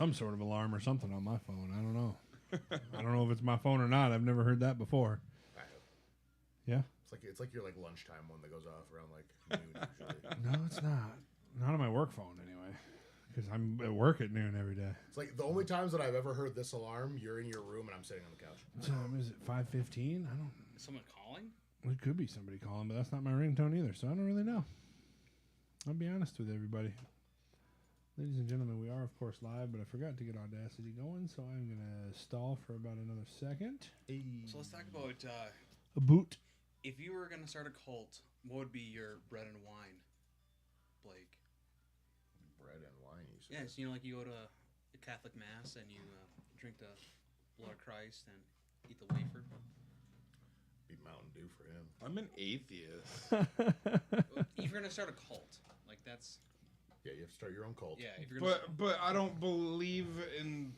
some sort of alarm or something on my phone. I don't know. I don't know if it's my phone or not. I've never heard that before. I have. Yeah? It's like your like lunchtime one that goes off around like noon usually. No, it's not. Not on my work phone anyway. Because I'm at work at noon every day. It's like the only times that I've ever heard this alarm, you're in your room and I'm sitting on the couch. What time is it? 5:15? I don't. Is someone calling? It could be somebody calling, but that's not my ringtone either, so I don't really know. I'll be honest with everybody. Ladies and gentlemen, we are, of course, live, but I forgot to get Audacity going, so I'm going to stall for about another second. So let's talk about A boot. if you were going to start a cult, what would be your bread and wine, Blake? Bread and wine, you said. Yeah, so, you know, like you go to a Catholic Mass and you drink the blood of Christ and eat the wafer. Be Mountain Dew for him. I'm an atheist. If you're going to start a cult, like that's... Yeah, you have to start your own cult. Yeah, if you're gonna But I don't believe in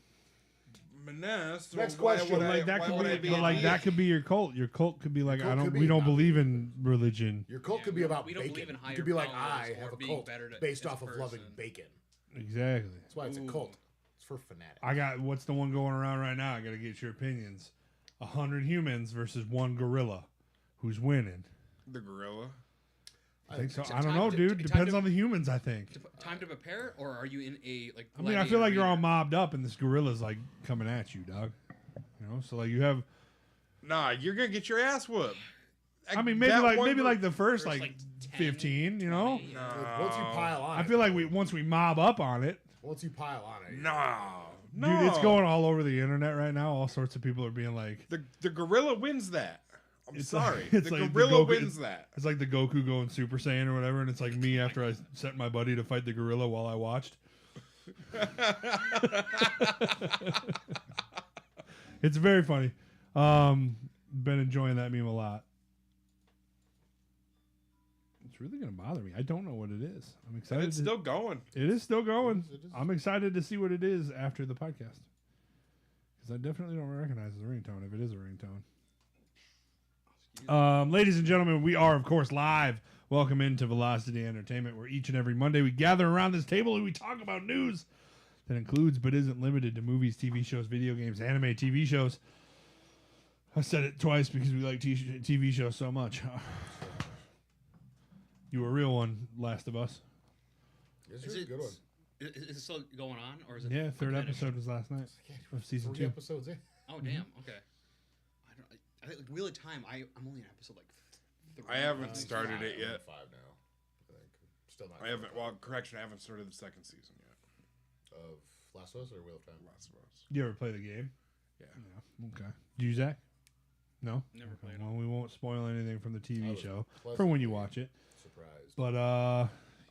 Maness. Next question. That could be your cult. Your cult could be like, Your cult could we be don't not believe in religion. Your cult Yeah, could be about we don't believe bacon. in higher You could be like, powers I have or a being cult better based as a off of loving person. bacon. Exactly. That's why it's a cult. It's for fanatics. I got, what's the one going around right now? I got to get your opinions. 100 humans versus one gorilla. Who's winning? The gorilla. I think so. It's I don't time know, to- dude. time Depends to- on the humans, I think. Time to prepare, or are you in a like? I mean, I feel like you're all gladiator mobbed up and this gorilla's like coming at you, dog. You know, so like you have. Nah, you're gonna get your ass whooped. I mean, That one maybe gr- like the first First, like like, 10, 15, you know. 20, Once you pile on I it. feel like once we mob up on it, Once you pile on it. No. dude, it's going all over the internet right now. All sorts of people are being like, The gorilla wins that. I'm It's sorry. like- it's the like the gorilla Goku- wins that. it's like the Goku going Super Saiyan or whatever, and it's like me after I sent my buddy to fight the gorilla while I watched. It's very funny. Been enjoying that meme a lot. It's really gonna bother me. I don't know what it is. I'm And excited. it's still going. It is still going. It is. I'm excited to see what it is after the podcast. Because I definitely don't recognize the ringtone if it is a ringtone. Ladies and gentlemen, we are, of course, live. Welcome into Velocity Entertainment, where each and every Monday we gather around this table and we talk about news that includes but isn't limited to movies, TV shows, video games, anime, TV shows. I said it twice because we like TV shows so much. You were a real one, Last of Us. This Is is a it good one. Is it still going on, or is it? Yeah, third finished? episode was last night of season 3 2. episodes in. Oh damn. Okay. I think like Wheel of Time. I'm only in episode like 3. I haven't started it I'm on yet. 5 now. I think. Still not. I haven't. Well, correction. I haven't started the second season yet. Of Last of Us or Wheel of Time? Last of Us. You ever play the game? Yeah. Okay. Do you, Zach? No? Never played Well, we won't spoil anything from the I TV was show for when you watch it. Surprised. But,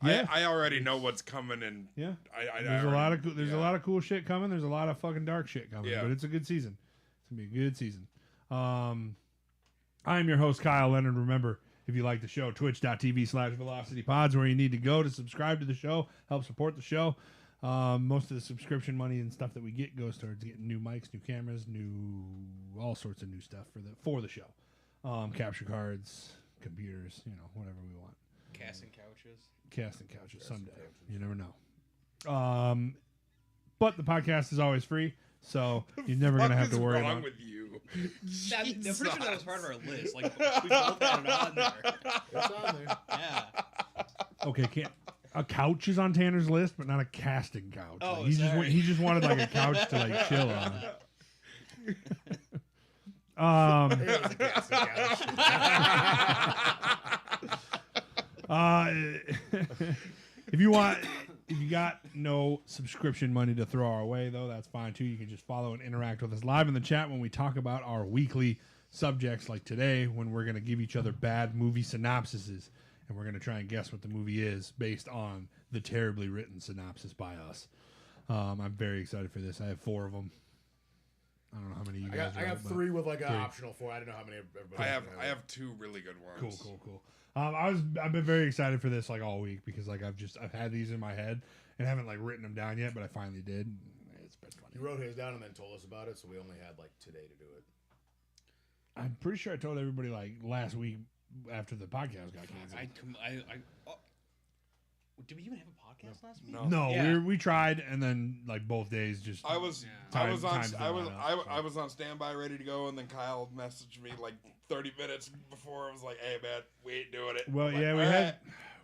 yeah. I already know what's coming, and Yeah. I There's a already- lot of there's yeah. a lot of cool shit coming. There's a lot of fucking dark shit coming. Yeah. But it's a good season. It's gonna be a good season. I am your host, Kyle Leonard. Remember, if you like the show, twitch.tv/velocitypods, where you need to go to subscribe to the show, help support the show. Most of the subscription money and stuff that we get goes towards getting new mics, new cameras, all sorts of new stuff for the show. Capture cards, computers, whatever we want. Casting couches. Casting couches someday. You never know. But the podcast is always free, so you're never gonna have to worry What's wrong about. with you? I'm pretty sure that was part of our list. Like we both had it on there. It's on there. Yeah. Okay, a couch is on Tanner's list, but not a casting couch. Oh, Like, he sorry. just wanted like a couch to like chill on. It was a casting couch. If you got no subscription money to throw our way, though, that's fine too. You can just follow and interact with us live in the chat when we talk about our weekly subjects, like today, when we're going to give each other bad movie synopsises, and we're going to try and guess what the movie is based on the terribly written synopsis by us. I'm very excited for this. I have 4 of them. I don't know how many you guys I got but 3 with like an 3. optional 4. I don't know how many everybody I have 2 really good ones. Cool. I've been very excited for this like all week because like I've had these in my head and haven't like written them down yet, but I finally did. It's been funny. You wrote his down and then told us about it, so we only had like today to do it. I'm pretty sure I told everybody like last week after the podcast got canceled. Did we even have a podcast last week? No. No, Yeah. we tried, and then like both days just. I was Yeah. I was on times I was didn't line up, I was on standby ready to go, and then Kyle messaged me like 30 minutes before. I was like, "Hey man, we ain't doing it." Well, I'm like, yeah, "All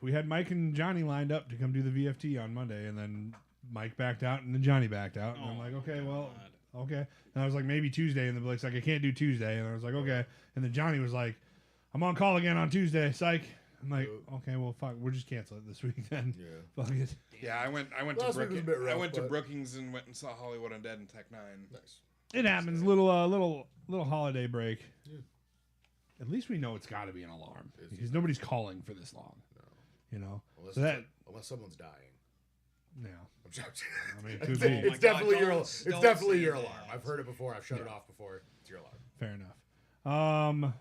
we had Mike and Johnny lined up to come do the VFT on Monday, and then Mike backed out, and then Johnny backed out, and I'm Oh, like, okay, well, God. okay. And I was like, maybe Tuesday, and the Blake's like, I can't do Tuesday, and I was like, okay. And then Johnny was like, I'm on call again on Tuesday, psych. I'm like, okay, well, fuck, we'll just cancel it this week then. Yeah. Fuck it. Yeah, I went Last to week was a Brookings. bit rough, I went to but- Brookings and went and saw Hollywood Undead and Tech 9. Nice. It happens. Little holiday break. Yeah. At least we know it's got to be an alarm It's- because nobody's calling for this long. No. You know. Unless, So that unless someone's dying. yeah. I'm joking. I mean, it could It's, be. Oh my it's God, definitely your. don't- It's don't definitely say your that. alarm. I've heard it before. I've shut it off before. It's your alarm. Fair enough.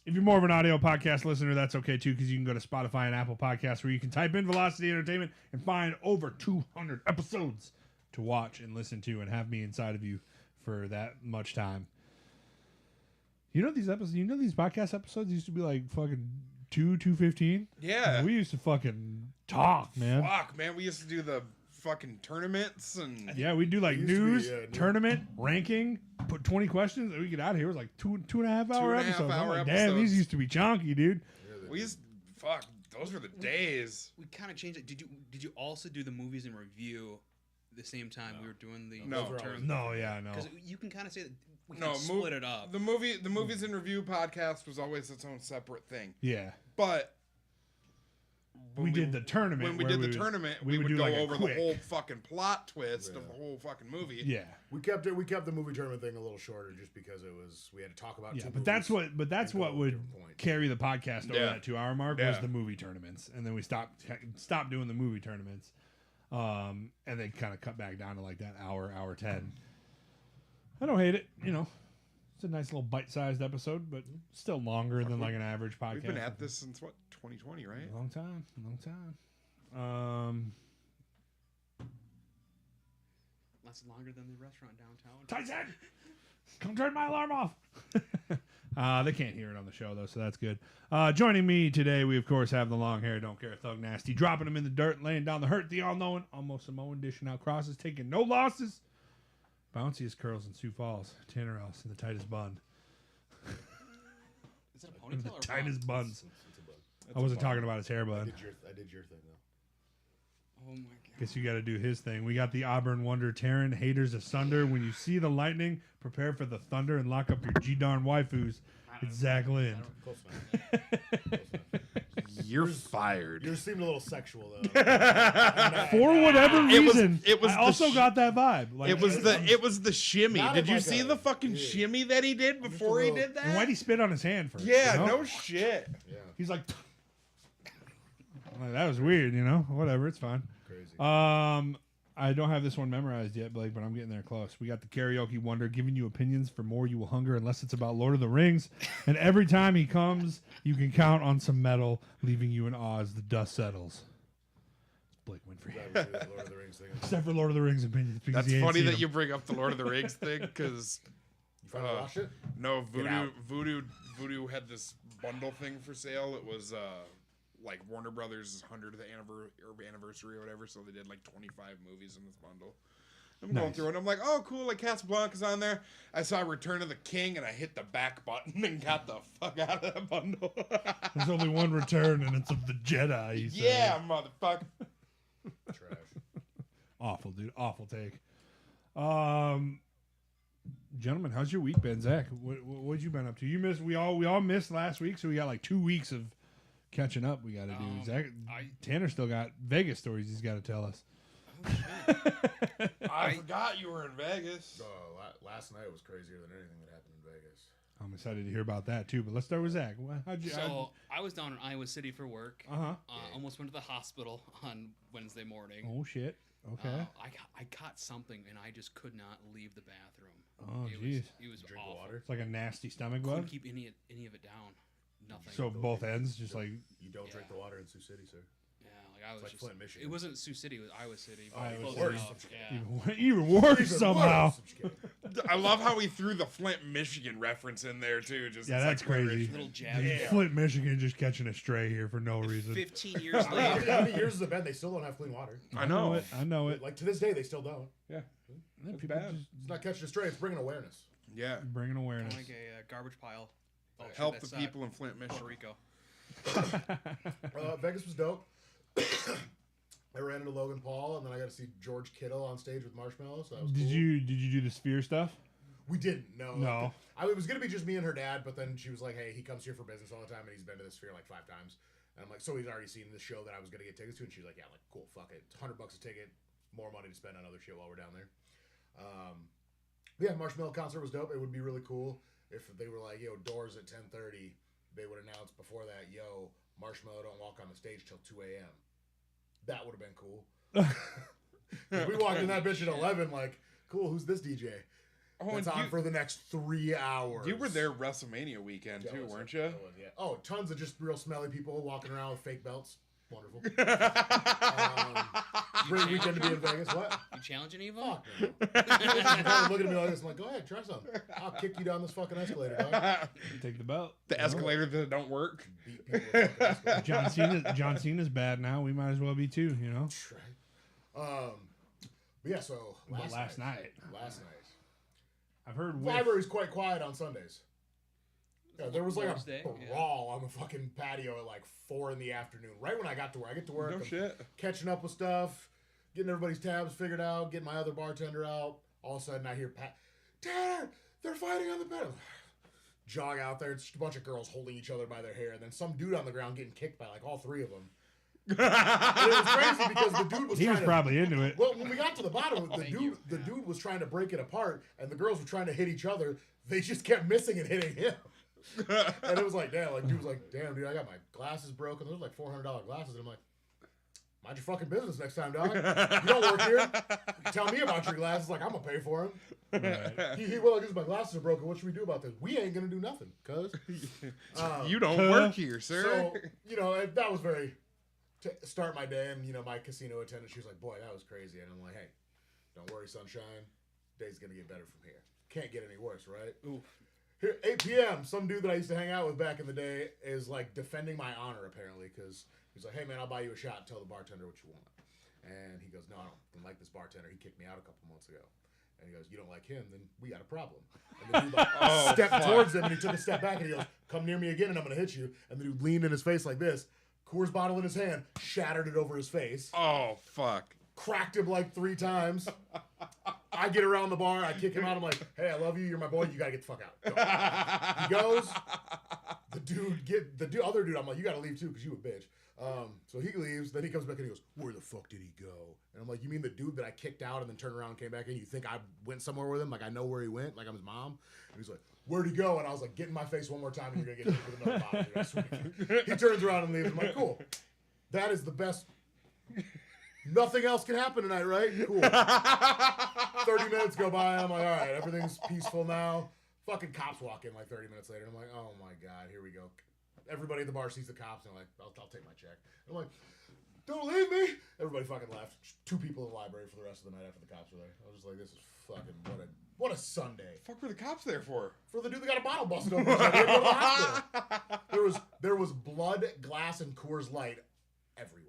If you're more of an audio podcast listener, that's okay too, because you can go to Spotify and Apple Podcasts where you can type in Velocity Entertainment and find over 200 episodes to watch and listen to and have me inside of you for that much time. You know these episodes? You know these podcast episodes used to be like fucking 2:15. Yeah. We used to fucking talk, man. Fuck, man, we used to do the fucking tournaments and Yeah, we'd do like It used to be, news, yeah, tournament, ranking, put 20 questions, and we get out of here. It was like two and a half hour 2.5 episodes. I'm hour like, damn, episodes. these used to be chonky, dude. Yeah, they we do. used fuck. Those were the days. We kind of changed it. Did you also do the movies in review the same time we were doing the No. Those were always- No, yeah, no. Because you can kind of say that we No, kind of split it up. The movies in review podcast was always its own separate thing. Yeah. But We did the tournament. when we where did the tournament, we would do go like a over quick- the whole fucking plot twist of Yeah. the whole fucking movie. Yeah. We kept it. We kept the movie tournament thing a little shorter just because it was. We had to talk about. Yeah, two but that's movies what and go would over different points. carry the podcast over Yeah. that 2 hour mark was Yeah. the movie tournaments, and then we stopped doing the movie tournaments, and they kind of cut back down to like that hour 10. I don't hate it, you know. It's a nice little bite-sized episode, but still longer than like an average podcast. We've been at this since what 2020, right? Long time. That's longer than the restaurant downtown. Tyson, come turn my alarm off. They can't hear it on the show though, so that's good. Joining me today, we of course have the long hair, don't care, Thug Nasty, dropping him in the dirt, laying down the hurt, the all-knowing, almost Samoan, dishing out crosses, taking no losses. Bounciest curls in Sioux Falls, Tanner Ellis in the tightest bun. Is it a In ponytail the or tightest bun? buns. It's a bug. I wasn't talking about his hair bun. I did your thing though. Oh my god. Guess you got to do his thing. We got the Auburn Wonder, Terran, haters asunder. When you see the lightning, prepare for the thunder and lock up your G-darn waifus. It's Zach Lind. Close enough. Close enough. You're fired. Yours seemed a little sexual though. For whatever reason, it was I the also got that vibe. Like, It was the shimmy. Not Did you like see a- the fucking yeah. shimmy that he did before he little- did that? and why'd he spit on his hand first? Yeah, you know? no shit. Yeah, He's like, that was weird, you know? Whatever, it's fine. crazy. I don't have this one memorized yet, Blake, but I'm getting there close. We got the Karaoke Wonder giving you opinions. For more, you will hunger unless it's about Lord of the Rings. And every time he comes, you can count on some metal, leaving you in awe as the dust settles. It's Blake Winfrey. Glad we did that Lord of the Rings thing. Except for Lord of the Rings opinions. Because That's he ain't funny seen that them. you bring up the Lord of the Rings thing because You finally watched it? no, Get out. Voodoo had this bundle thing for sale. It was like Warner Brothers' 100th anniversary or whatever, so they did like 25 movies in this bundle. I'm going Nice. through it, and I'm like, oh, cool, like Casablanca's on there. I saw Return of the King, and I hit the back button and got the fuck out of that bundle. There's only one return, and it's of the Jedi. He said. Yeah, motherfucker. Trash. Awful, dude. Awful take. Gentlemen, how's your week been, Zach? What you been up to? You missed. We all missed last week, so we got like 2 weeks of catching up. We got to do. Zach, Tanner still got Vegas stories he's got to tell us. I forgot you were in Vegas. Last night was crazier than anything that happened in Vegas. I'm excited to hear about that too. But let's start with Zach. How'd you? So I was down in Iowa City for work. Uh-huh. Almost went to the hospital on Wednesday morning. Oh shit. Okay. I caught something and I just could not leave the bathroom. Oh, it jeez. was Drink awful. the water. It's like a nasty stomach Couldn't bug. keep any of it down. Nothing. So both ends, just like You don't drink the water in Sioux City, sir. yeah, like I was It's like just. Flint, Michigan. It wasn't Sioux City. It was Iowa City. but Iowa close City. enough, Yeah. Even worse Even somehow. worse. I'm just kidding. I love how he threw the Flint, Michigan reference in there too. Just Yeah, it's that's like Flint, crazy. Little Michigan. jab. Yeah. Flint, Michigan, just catching a stray here for no reason. 15 years How later. many years has it been? They still don't have clean water. I know. it. I know it. Like to this day, they still don't. Yeah, Then That's people bad. just It's not catching a stray. It's bringing awareness. yeah. bringing awareness. Like a garbage pile. Oh, shit, Help the that's, people in Flint, Puerto Michigan. Rico. Vegas was dope. I ran into Logan Paul, and then I got to see George Kittle on stage with Marshmallow. So that was Did cool. you do the sphere stuff? We didn't. No. No. It was gonna be just me and her dad, but then she was like, "Hey, he comes here for business all the time, and he's been to the Sphere like 5 times." And I'm like, "So he's already seen the show that I was gonna get tickets to?" And she's like, "Yeah." I'm like, "Cool, fuck it. It's $100 a ticket, more money to spend on other shit while we're down there." But yeah, Marshmallow concert was dope. It would be really cool if they were like, "Yo, doors at 10:30." They would announce before that, "Yo, Marshmallow don't walk on the stage till 2 a.m." That would have been cool. We walked in that bitch at 11, like, cool. Who's this DJ? Oh, That's and on for the next 3 hours. you were there WrestleMania weekend That too, was weren't it. you? That was, yeah. Oh, tons of just real smelly people walking around with fake belts. Wonderful. Great weekend to be in Vegas. What? You challenge any of them? Fuck. No. Looking at me like this, I'm like, go ahead, try something. I'll kick you down this fucking escalator, dog. Take the belt. The escalator that don't work. Beat people with fucking escalators. John Cena's bad now. We might as well be too, you know. Right. But yeah, so Last night. Last night. I've heard Library's quite quiet on Sundays. Yeah, there was like Lord's a Day, brawl on the fucking patio at like 4 in the afternoon. Right when I got to work. I get to work. No I'm shit. catching up with stuff, getting everybody's tabs figured out, getting my other bartender out. All of a sudden I hear Tanner, they're fighting on the bed. Jog out there. It's just a bunch of girls holding each other by their hair. And then some dude on the ground getting kicked by like all 3 of them. And it was crazy because the dude was he trying was to... probably into it. Well, when we got to the bottom, the Thank you. dude was trying to break it apart, and the girls were trying to hit each other. They just kept missing and hitting him. And it was like, damn, like dude was like, damn, dude, I got my glasses broken. Those were like $400 glasses, and I'm like, mind your fucking business next time, dog. You don't work here. You tell me about your glasses, like I'm gonna pay for them. Right. He well, like, my glasses are broken. What should we do about this? We ain't gonna do nothing, cuz. You don't work here, sir. So you know that was very. To start my day, and you know my casino attendant, she was like, "Boy, that was crazy," and I'm like, "Hey, don't worry, sunshine. Day's gonna get better from here. Can't get any worse, right?" Oof. Here, 8 p.m. Some dude that I used to hang out with back in the day is like defending my honor apparently because he's like, "Hey man, I'll buy you a shot. Tell the bartender what you want." And he goes, "No, I don't like this bartender. He kicked me out a couple months ago." And he goes, "You don't like him? Then we got a problem." And the dude like stepped towards him, and he took a step back, and he goes, "Come near me again, and I'm gonna hit you." And the dude leaned in his face like this. Coors bottle in his hand, shattered it over his face, Oh fuck. cracked him like 3 times. I get around the bar, I kick him out. I'm like, "Hey, I love you. You're my boy. You gotta get the fuck out." Go. He goes. The other dude. I'm like, "You gotta leave too, because you a bitch." So he leaves. Then he comes back and he goes, "Where the fuck did he go?" And I'm like, "You mean the dude that I kicked out and then turned around and came back in? You think I went somewhere with him? Like I know where he went? Like I'm his mom?" And he's like, "Where'd he go?" And I was like, "Get in my face one more time, and you're gonna get hit with another bottle." Dude, I swear to you. He turns around and leaves. I'm like, "Cool. That is the best." Nothing else can happen tonight, right? Cool. 30 minutes go by. I'm like, all right, everything's peaceful now. Fucking cops walk in like 30 minutes later. I'm like, oh my God, here we go. Everybody at the bar sees the cops and they're like, I'll take my check. I'm like, don't leave me. Everybody fucking left. 2 people in the library for the rest of the night after the cops were there. I was just like, this is fucking, what a Sunday. Fuck were the cops there for? For the dude that got a bottle busted over his head. He had to go to the hospital. There was blood, glass, and Coors Light everywhere.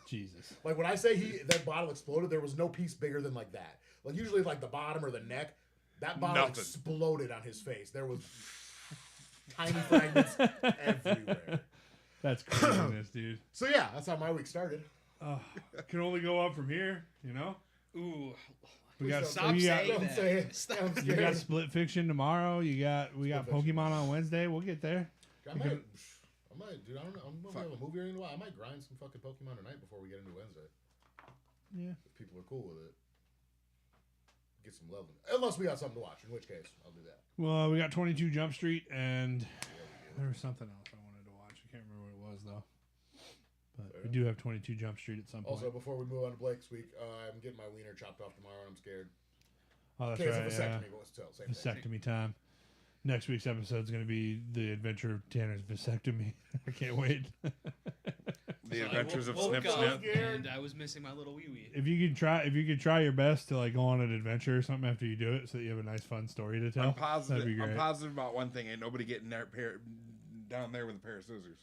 Jesus. Like when I say that bottle exploded, there was no piece bigger than like that. Like usually like the bottom or the neck, that bottle Nothing. exploded on his face. There was tiny fragments everywhere. That's craziness, dude. So yeah, that's how my week started. Can only go up from here, you know? Ooh. We got Stop we got, saying Don't that. say it. Stop. I'm you got scared. Split Fiction tomorrow. We got Split Fiction. Pokemon on Wednesday. We'll get there. I might, dude. I don't know. I'm gonna have a movie or anything. I might grind some fucking Pokemon tonight before we get into Wednesday. Yeah. If people are cool with it, get some love. Unless we got something to watch, in which case I'll do that. Well, we got 22 Jump Street, and there was something else I wanted to watch. I can't remember what it was though. But we do have 22 Jump Street at some point. Also, before we move on to Blake's week, I'm getting my wiener chopped off tomorrow, and I'm scared. Oh, that's Case right. of Yeah. vasectomy, but still, same thing. Vasectomy time. Next week's episode is going to be the adventure of Tanner's vasectomy. I can't wait. The So I Adventures of woke Snip up Snip. and I was missing my little wee wee. If you could try your best to like go on an adventure or something after you do it, so that you have a nice fun story to tell. That'd be great. I'm positive about one thing: ain't nobody getting down there with a pair of scissors.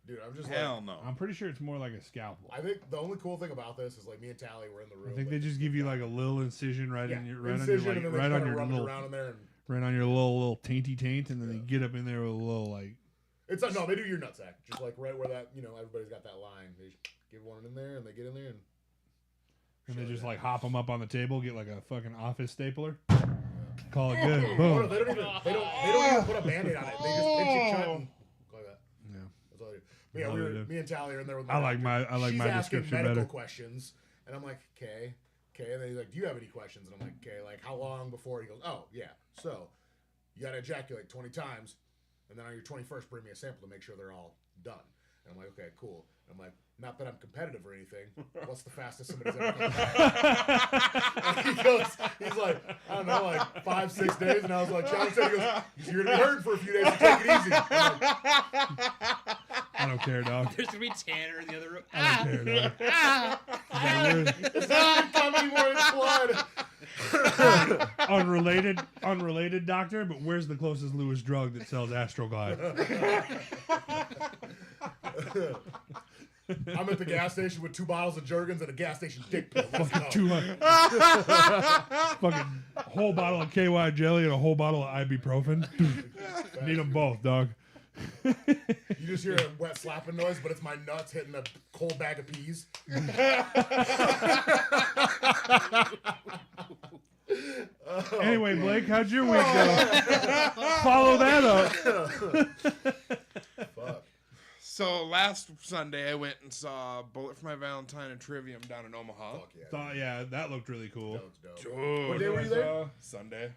Dude, I'm just Hell no. I'm pretty sure it's more like a scalpel. I think the only cool thing about this is like me and Tally were in the room. I think they just give you like a little incision right in your incision, and then right they on kinda your rub it little around in there, and right on your little tainty taint, and then they get up in there with a little like. it's like no, they do your nutsack, just like right where that everybody's got that line. They just give one in there, and they get in there, And they shove just it like in. hop them up on the table, get like a fucking office stapler, call it good, Oh, no, boom. they don't even put a band-aid on it. They just pinch it shut and like that. Yeah. That's all they do. But yeah, All they do. me and Tally are in there with I like doctor. my She's my asking description medical better. questions, and I'm like, okay. And then he's like, do you have any questions? And I'm like, okay, like how long before? He goes, oh yeah, so you got to ejaculate 20 times, and then on your 21st, bring me a sample to make sure they're all done. And I'm like, okay, cool. And I'm like, not that I'm competitive or anything. What's the fastest somebody's ever come back? And he's like, I don't know, like 5-6 days. And I was like, Sean said, he goes, you're gonna be hurting for a few days, so take it easy. I'm like, I don't care, dog. There's gonna be Tanner in the other room. I don't care, dog. it's not gonna come anymore. It's blood. Unrelated doctor, but where's the closest Lewis drug that sells Astroglide? I'm at the gas station with 2 bottles of Jergens and a gas station dick pill. Let's go. 200. Fucking whole bottle of KY jelly and a whole bottle of ibuprofen. Need them both, dog. You just hear a wet slapping noise, but it's my nuts hitting a cold bag of peas. Anyway, Blake, how'd your week go? Follow that up. Fuck. So last Sunday, I went and saw Bullet for My Valentine and Trivium down in Omaha. Fuck yeah. Yeah, that looked really cool. That looks dope. Dude, What day were you there? Sunday,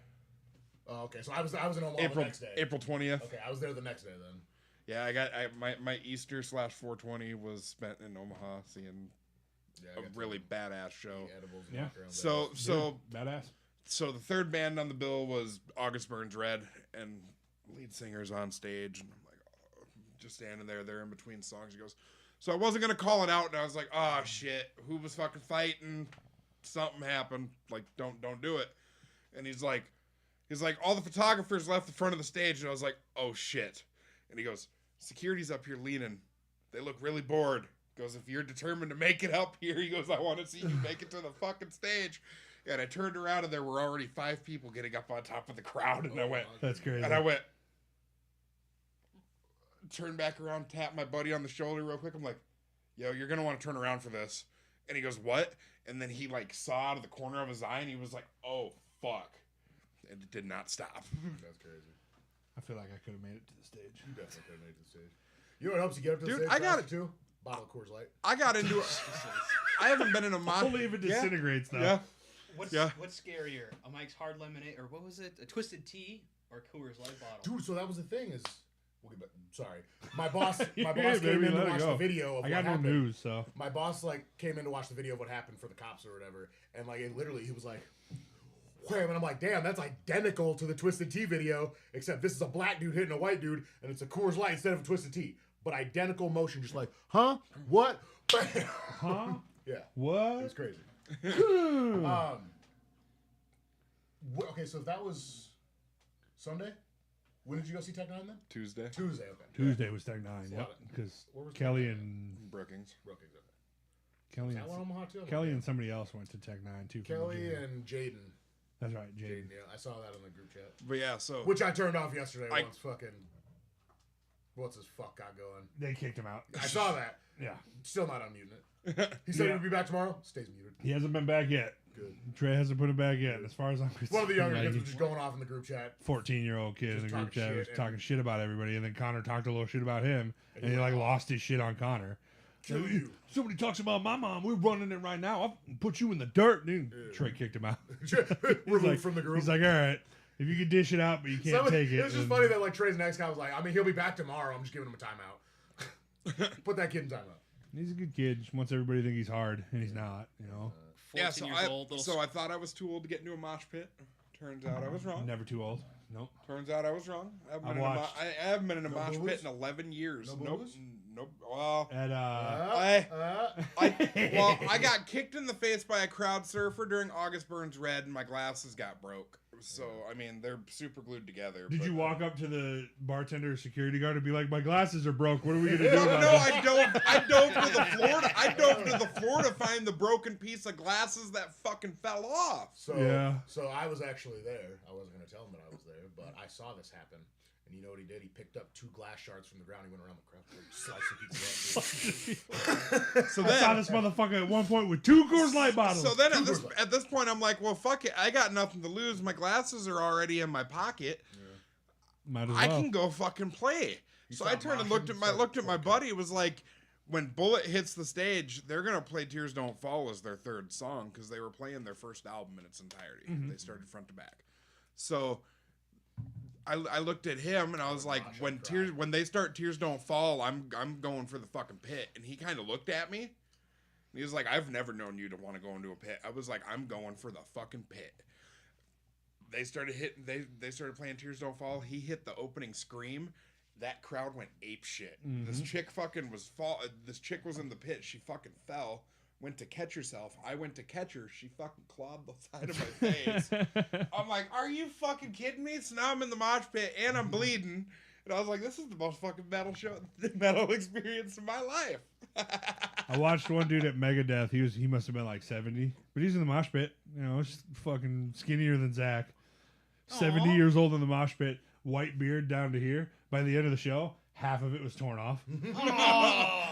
Oh, okay, so I was in Omaha the April next day. April 20th. Okay, I was there the next day then. Yeah, my Easter /420 was spent in Omaha seeing Yeah, a really badass show. edibles and Yeah. walk around So Badass. So the third band on the bill was August Burns Red, and lead singer's on stage, and I'm like, oh, just standing there. They're in between songs. He goes, so I wasn't gonna call it out, and I was like, oh shit, who was fucking fighting? Something happened. Like, don't do it. And he's like, all the photographers left the front of the stage, and I was like, oh shit. And he goes, security's up here leaning. They look really bored. He goes, if you're determined to make it up here, he goes, I want to see you make it to the fucking stage. And I turned around, and there were already 5 people getting up on top of the crowd, and I went, That's crazy. and I went, turned back around, tapped my buddy on the shoulder real quick. I'm like, yo, you're going to want to turn around for this. And he goes, what? And then he like saw out of the corner of his eye, and he was like, oh, fuck. And it did not stop. That's crazy. I feel like I could have made it to the stage. You definitely could have made it to the stage. You know what helps you get up to the Dude, stage? I got faster, too? Bottle of Coors Light. I got into it. I haven't been in a mosh. Only if it disintegrates, though. Yeah. What's Yeah. what's scarier? A Mike's Hard Lemonade, or what was it? A Twisted Tea, or Coors Light bottle? Dude, so that was the thing is... We'll get back, sorry. My boss Yeah, came baby, in to let it watch go. the video of I what got no happened. news, so. My boss like came in to watch the video of what happened for the cops or whatever, and like it literally he was like, wham, and I'm like, damn, that's identical to the Twisted Tea video, except this is a black dude hitting a white dude, and it's a Coors Light instead of a Twisted Tea, but identical motion, just like, huh, what, Huh? yeah, it What? was crazy. Okay, so if that was Sunday, when did you go see Tech Nine then? Tuesday. Tuesday, okay. Tuesday was Tech 9, So yep. what- Because where was Kelly Tech and Brookings. Brookings, okay. Kelly That one and, Omaha too? Kelly and somebody else went to Tech 9 too. from Kelly Virginia. and Jaden. That's right, Jaden. Yeah, I saw that in the group chat. But yeah, so Which I turned off yesterday I- once fucking... What's his fuck got going? They kicked him out. I saw that. Yeah. Still not unmuting it. He said Yeah. he'd be back tomorrow. Stays muted. He hasn't been back yet. Good. Trey hasn't put him back yet. As far as I'm concerned, One of the younger like, kids was just going off in the group chat. 14-year-old kid in Just the group talking chat was shit talking and- shit about everybody, and then Connor talked a little shit about him, and he like lost his shit on Connor. Kill Like, you. Somebody talks about my mom. We're running it right now. I'll put you in the dirt, dude. Trey kicked him out. Removed like, from the group. He's like, all right, if you can dish it out, but you can't take it. It was just then- funny that like Trey's next guy was like, I mean, he'll be back tomorrow. I'm just giving him a timeout. Put that kid in timeout. He's a good kid. Just wants everybody to think he's hard, and he's not. You know, 14 yeah, so years old, little I thought I was too old to get into a mosh pit. Turns out I was wrong. never too old. Nope. Turns out I was wrong. I haven't I've been in a watched- I haven't been in a No mosh booze? pit in 11 years. No Nope. booze? Nope. Well, At I got kicked in the face by a crowd surfer during August Burns Red, and my glasses got broke. So I mean, they're super glued together. Did but- you walk up to the bartender or security guard and be like, "My glasses are broke. What are we gonna do No, about no, this?" I dove to the floor. I dove to the floor to find the broken piece of glasses that fucking fell off. So, Yeah. so I was actually there. I wasn't going to tell him that I was there, but I saw this happen. And you know what he did? He picked up 2 glass shards from the ground. He went around the crowd, slicing pizza up. So I saw then, this motherfucker at one point with 2 Coors Light bottles. so then at this point, I'm like, well, fuck it. I got nothing to lose. My glasses are already in my pocket. Might as I well. can go fucking play. You So I stopped turned and moshing, looked at my started buddy. It was like, when Bullet hits the stage, they're gonna play "Tears Don't Fall" as their 3rd song because they were playing their first album in its entirety. They started front to back. So I looked at him and I was like, when they start "Tears Don't Fall," I'm going for the fucking pit. And he kind of looked at me. And he was like, "I've never known you to want to go into a pit." I was like, "I'm going for the fucking pit." They started hitting. They started playing "Tears Don't Fall." He hit the opening scream. That crowd went ape shit. This chick fucking This chick was in the pit. She fucking fell. Went to catch herself. I went to catch her. She fucking clawed the side of my face. I'm like, are you fucking kidding me? So now I'm in the mosh pit and I'm bleeding. And I was like, this is the most fucking metal experience of my life. I watched one dude at Megadeth. He must have been like 70, but he's in the mosh pit. You know, just fucking skinnier than Zach. 70 Aw. years old in the mosh pit, white beard down to here. By the end of the show, half of it was torn off.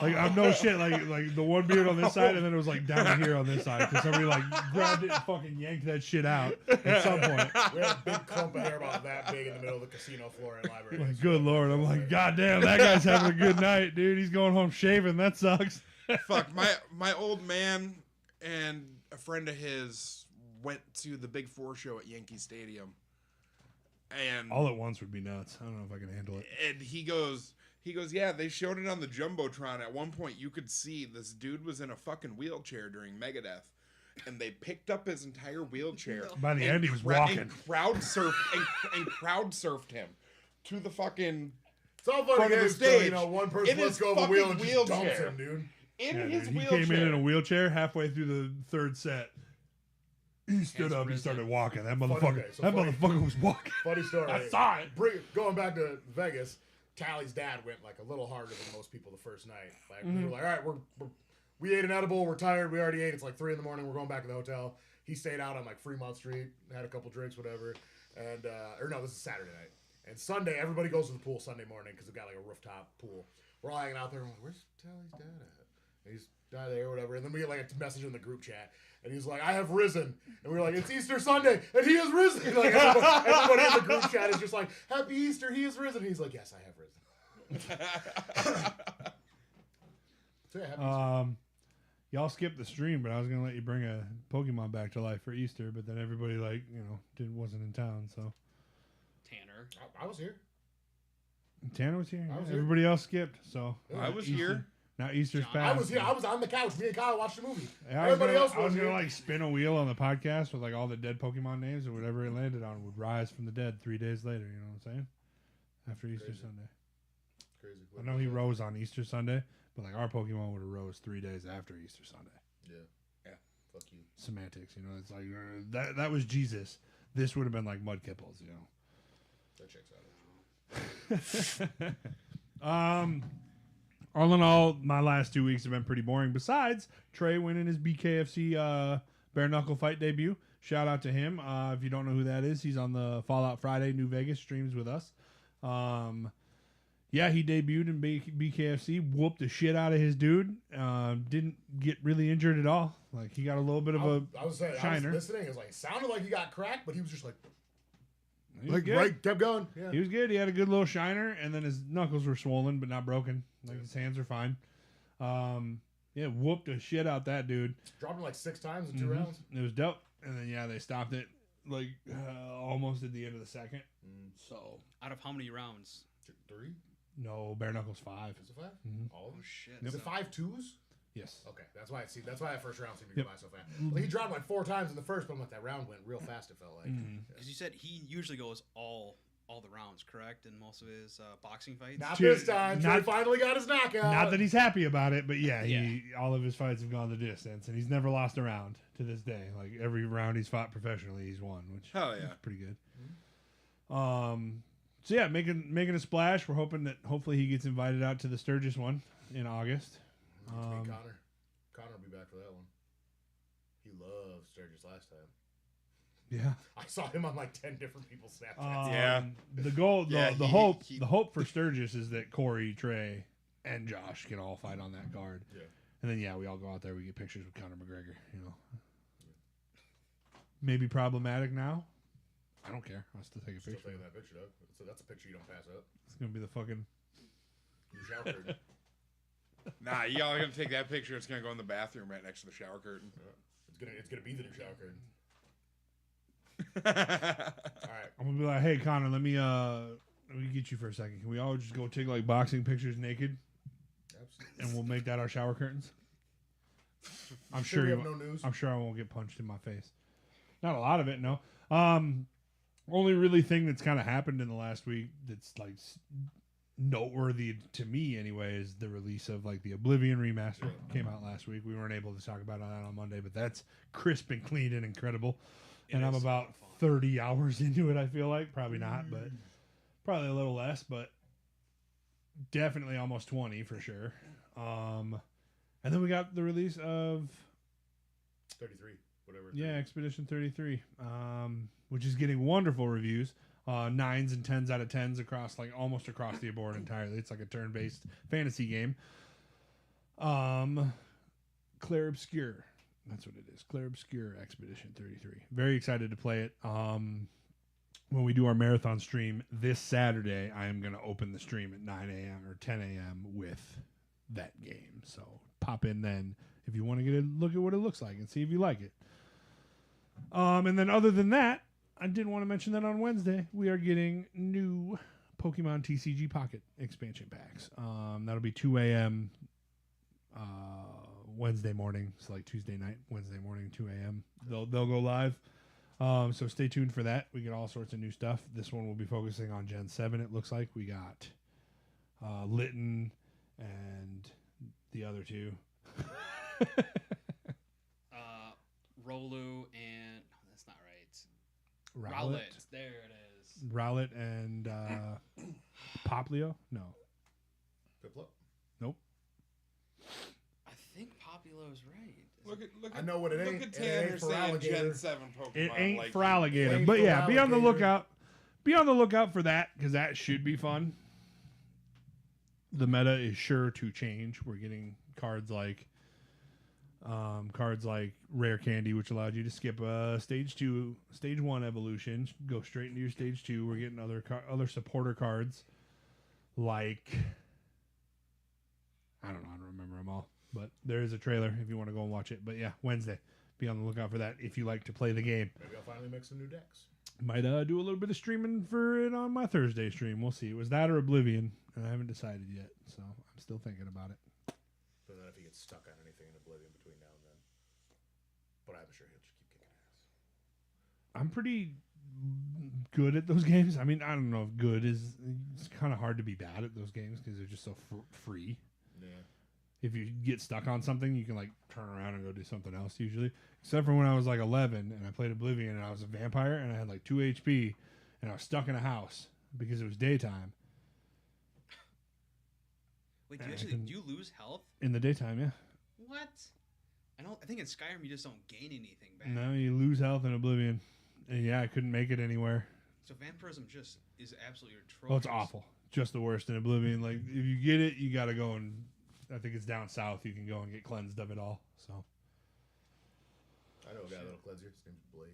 Like I'm no shit. Like the one beard on this side, and then it was like down here on this side because somebody like grabbed it and fucking yanked that shit out at some point. We had a big clump of hair about that big in the middle of the casino floor at library. Like, good lord, I'm like, god damn, that guy's having a good night, dude. He's going home shaving. That sucks. Fuck, my old man and a friend of his went to the Big 4 show at Yankee Stadium. And All at once would be nuts. I don't know if I can handle it. and he goes, yeah, they showed it on the Jumbotron. At one point, you could see this dude was in a fucking wheelchair during Megadeth, and they picked up his entire wheelchair. By the and end, he was cra- walking. And crowd surfed him to the fucking It's all front funny of the games, so, stage. you know, one person In lets his go of a wheel and fucking just dumps wheelchair. him, dude. in Yeah, his dude, he wheelchair. came in a wheelchair halfway through the 3rd set. He stood Hands up. He risen. started walking. That Funny, motherfucker. okay, so that funny. motherfucker was walking. Funny story. I saw it. Going back to Vegas, Tally's dad went like a little harder than most people the first night. Like we were like, all right, we ate an edible. We're tired. We already ate. It's like 3 a.m. We're going back to the hotel. He stayed out on like Fremont Street, had a couple drinks, whatever. And or no, this is Saturday night. And Sunday, everybody goes to the pool Sunday morning because they've got like a rooftop pool. We're all hanging out there. And we're like, where's Tally's dad at? And he's down there or whatever. And then we get like a message in the group chat. And he's like, I have risen. And we're like, it's Easter Sunday. And he has risen. Like, everybody in the group chat is just like, Happy Easter. He has risen. And he's like, yes, I have risen. So yeah, happy Easter. Y'all skipped the stream, but I was gonna let you bring a Pokemon back to life for Easter, but then everybody wasn't in town, so Tanner. I was here. Tanner was here. I was Yeah, here. everybody else skipped, so I was Easter- here. Now Easter's John. past. I was here. I was on the couch. Me and Kyle watched the movie. Yeah, Everybody else I was was gonna here. like spin a wheel on the podcast with like all the dead Pokemon names, or whatever it landed on would rise from the dead 3 days later. You know what I'm saying? After Easter Crazy. Sunday. Crazy. I know he rose on Easter Sunday, but like our Pokemon would have rose 3 days after Easter Sunday. Yeah. Fuck you. Semantics, you know, it's like that was Jesus. This would have been like Mudkipples, you know. That checks out. All in all, my last 2 weeks have been pretty boring. Besides Trey winning his BKFC bare knuckle fight debut. Shout out to him. If you don't know who that is, he's on the Fallout Friday New Vegas streams with us. Yeah, he debuted in BKFC, whooped the shit out of his dude. Didn't get really injured at all. Like he got a little bit of a I was saying, shiner. I was listening. It was like, it sounded like he got cracked, but he was just like, He was good. right, kept going. Yeah. He was good. He had a good little shiner, and then his knuckles were swollen but not broken. Like his hands are fine. Yeah, whooped the shit out that dude. Dropped him like 6 times in 2 Mhm. rounds. It was dope. And then yeah, they stopped it like almost at the end of the second. So Out of how many rounds? 3? no, bare knuckles 5. Is it 5? Mhm. All of Oh them? shit. Is it 5 twos? Yes. Okay, that's why that first round seemed to Yep. go by so fast. Like he dropped like 4 times in the first, but I'm like that round went real fast. It felt like. Mhm. Because you said he usually goes all all the rounds, correct? In most of his boxing fights. Not Dude, this time. not- Troy finally got his knockout. Not that he's happy about it, but yeah, all of his fights have gone the distance, and he's never lost a round to this day. Like every round he's fought professionally, he's won, which Hell yeah. is pretty good. So yeah, making a splash. We're hoping that hopefully he gets invited out to the Sturgis one in August. Meet Connor. Connor will be back for that one. He loved Sturgis last time. Yeah. I saw him on like 10 different people's Snapchats. Yeah. The goal, Yeah, the he- hope for Sturgis is that Corey, Trey, and Josh can all fight on that card. Yeah. And then we all go out there. We get pictures with Conor McGregor. You know, maybe problematic now. I don't care. I'll still take a Still picture. taking that picture, though. So that's a picture you don't pass up. It's gonna be the fucking. Your shower curtain. Nah, y'all are gonna take that picture. It's gonna go in the bathroom right next to the shower curtain. It's gonna be the new shower curtain. All All right. I'm gonna be like, hey Connor, let me get you for a second. Can we all just go take like boxing pictures naked, Absolutely. and we'll make that our shower curtains? I'm Sure sure. we You have no news. I'm sure I won't get punched in my face. Not a lot of it, no. Only really thing that's kind of happened in the last week that's like noteworthy to me anyway is the release of like the Oblivion remaster. Came out last week. We weren't able to talk about that on Monday, but that's crisp and clean and incredible. And I'm is about fun. 30 hours into it, I feel like. Probably not, but probably a little less, but definitely almost 20 for sure. And then we got the release of 33. Whatever. Expedition 33, which is getting wonderful reviews. 9s and 10s out of 10s across almost across the board entirely. It's like a turn-based fantasy game. Claire Obscure. That's what it is. Claire Obscure Expedition 33. Very excited to play it. When we do our marathon stream this Saturday, I am going to open the stream at 9 a.m. or 10 a.m. with that game. So pop in then if you want to get a look at what it looks like and see if you like it. And then other than that, I did want to mention that on Wednesday, we are getting new Pokemon TCG Pocket expansion packs. That'll be 2 a.m. Wednesday morning. So like Tuesday night, Wednesday morning, 2 a.m. They'll go live. So stay tuned for that. We get all sorts of new stuff. This one will be focusing on Gen 7, it looks like. We got Litten and the other two. Rolu and that's not right. Rowlet. There it is. Rowlet and Poplio? No. Piplup. Nope. I think Populo's right. Look at I know what it look ain't. at It Tanner ain't for saying alligator. Gen 7 Pokemon. It ain't like for alligator. ain't But for yeah, be on the alligator. lookout. Be on the lookout for that because that should be fun. The meta is sure to change. We're getting cards like Rare Candy, which allowed you to skip stage 1 evolution, go straight into your stage 2. We're getting other supporter cards like I don't remember them all, but there is a trailer if you want to go and watch it. But yeah, Wednesday, be on the lookout for that if you like to play the game. Maybe I'll finally make some new decks. Might do a little bit of streaming for it on my Thursday stream. We'll see. It was that or Oblivion, and I haven't decided yet, so I'm still thinking about it. But then if he gets stuck on anything in Oblivion between now and then. But I'm sure he'll just keep kicking ass. I'm pretty good at those games. I mean, I don't know if good is. It's kind of hard to be bad at those games because they're just so free. Yeah. If you get stuck on something, you can like turn around and go do something else usually. Except for when I was like 11 and I played Oblivion and I was a vampire and I had like 2 HP and I was stuck in a house because it was daytime. Wait, I do you lose health? In the daytime, yeah. What? I think in Skyrim you just don't gain anything back. No, you lose health in Oblivion. And yeah, I couldn't make it anywhere. So vampirism just is absolutely atrocious. Well, it's awful. Just the worst in Oblivion. Like, if you get it, you got to go and... I think it's down south. You can go and get cleansed of it all. So I know a guy that'll cleanse you. His name's Blade.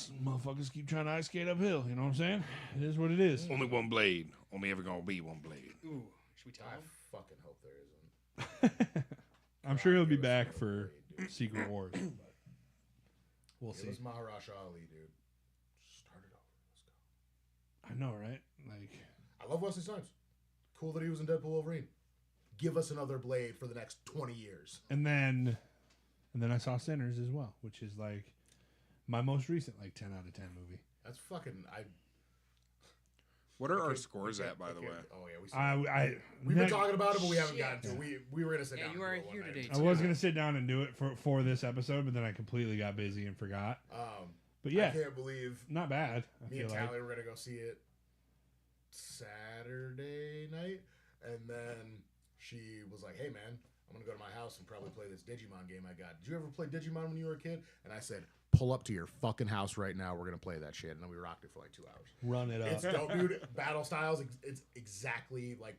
some motherfuckers keep trying to ice skate uphill. You know what I'm saying? It is what it is. only one blade. Only ever gonna be one blade. Ooh, should we tell I him? fucking hope there isn't. I'm sure he'll be Give us back another for Blade, dude. Secret Wars. But we'll Give see. us Maharaja Ali, dude. Start it over. Let's go. I know, right? Like, I love Wesley Snipes. Cool that he was in Deadpool Wolverine. Give us another Blade for the next 20 years. and then I saw Sinners as well, which is like my most recent like 10 out of 10 movie. That's fucking... What are our Okay, scores at, by the okay. way? Oh yeah, we've ne- been talking about it, but we haven't Shit. gotten to it. We were gonna sit Yeah, down. you and are do it one here night. today, I was gonna sit down and do it for this episode, but then I completely got busy and forgot. But I yeah, can't believe not bad. I me feel and like. Tally were gonna go see it Saturday night, and then she was like, "Hey man, I'm gonna go to my house and probably play this Digimon game I got. Did you ever play Digimon when you were a kid?" And I said, "Pull up to your fucking house right now. We're gonna play that shit." And then we rocked it for like 2 hours. Run it up. It's dope, dude. Battle styles, it's exactly like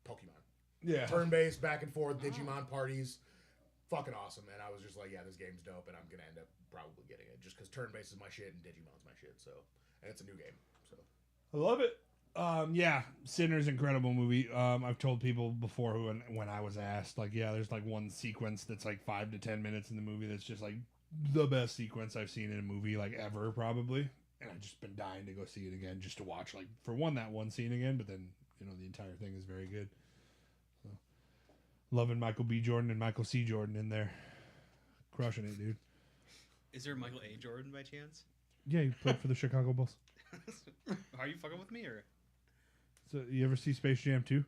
Pokemon. Yeah. Turn-based, back and forth, Digimon parties. Fucking awesome. And I was just like, yeah, this game's dope, and I'm going to end up probably getting it just because turn-based is my shit and Digimon's my shit. So, and it's a new game. So, I love it. Yeah, Sinner's incredible movie. I've told people before when I was asked, like, yeah, there's like one sequence that's like 5 to 10 minutes in the movie that's just like the best sequence I've seen in a movie like ever, probably. And I've just been dying to go see it again, just to watch like for that one scene again. But then the entire thing is very good. So, loving Michael B. Jordan and Michael C. Jordan in there, crushing it, dude. Is there Michael A. Jordan by chance? Yeah, he played for the Chicago Bulls. Are you fucking with me or? So you ever see Space Jam 2?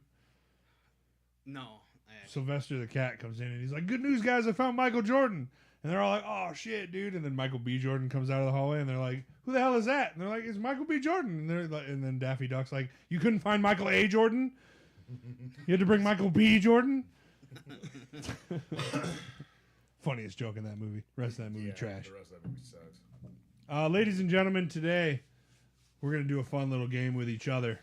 No. Sylvester the cat comes in and he's like, "Good news, guys! I found Michael Jordan." And they're all like, "Oh shit, dude!" And then Michael B. Jordan comes out of the hallway and they're like, "Who the hell is that?" And they're like, "It's Michael B. Jordan." And they're like, and then Daffy Duck's like, "You couldn't find Michael A. Jordan? You had to bring Michael B. Jordan?" Funniest joke in that movie. Rest of that movie trash. The rest of that movie sucks. Ladies and gentlemen, today we're gonna do a fun little game with each other.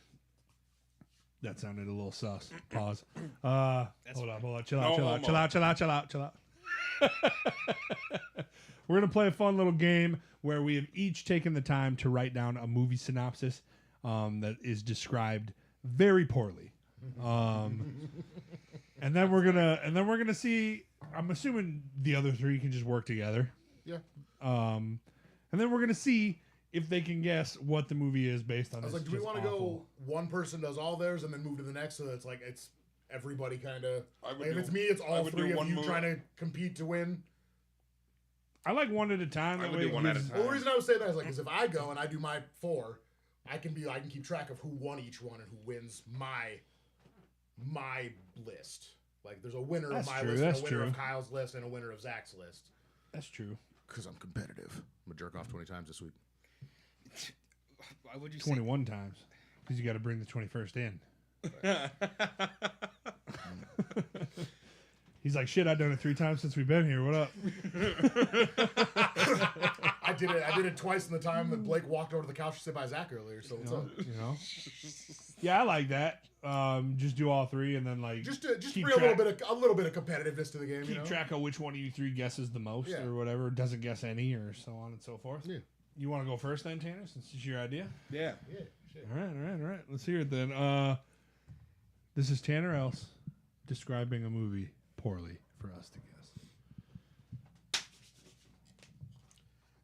That sounded a little sus. Pause. Hold on. Chill out. We're going to play a fun little game where we have each taken the time to write down a movie synopsis that is described very poorly. And then we're going to see, I'm assuming the other three can just work together. Yeah. And then we're going to see if they can guess what the movie is based on. I was like, do we want to go one person does all theirs and then move to the next so that it's everybody kind of... Like, if it's me, it's all three of you trying to compete to win. I like one at a time. I would do one at a time. Well, the reason I would say that is like, is if I go and I do my 4, I can keep track of who won each one and who wins my list. Like, there's a winner of my list, and a winner of Kyle's list, and a winner of Zach's list. That's true. Because I'm competitive. I'm gonna jerk off 20 times this week. Why would you 21 times. Because you got to bring the 21st in. He's like, "Shit, I've done it 3 times since we've been here. What up?" I did it twice in the time that Blake walked over to the couch to sit by Zach earlier. So what's up? Yeah, I like that. Just do all 3 and then like Just bring a little bit of competitiveness to the game. Keep track of which one of you 3 guesses the most, Yeah. or whatever, doesn't guess any, or so on and so forth. Yeah. You want to go first then, Tanner, since it's your idea? Yeah. Yeah. Shit. All right. Let's hear it then. This is Tanner Else describing a movie poorly for us to guess.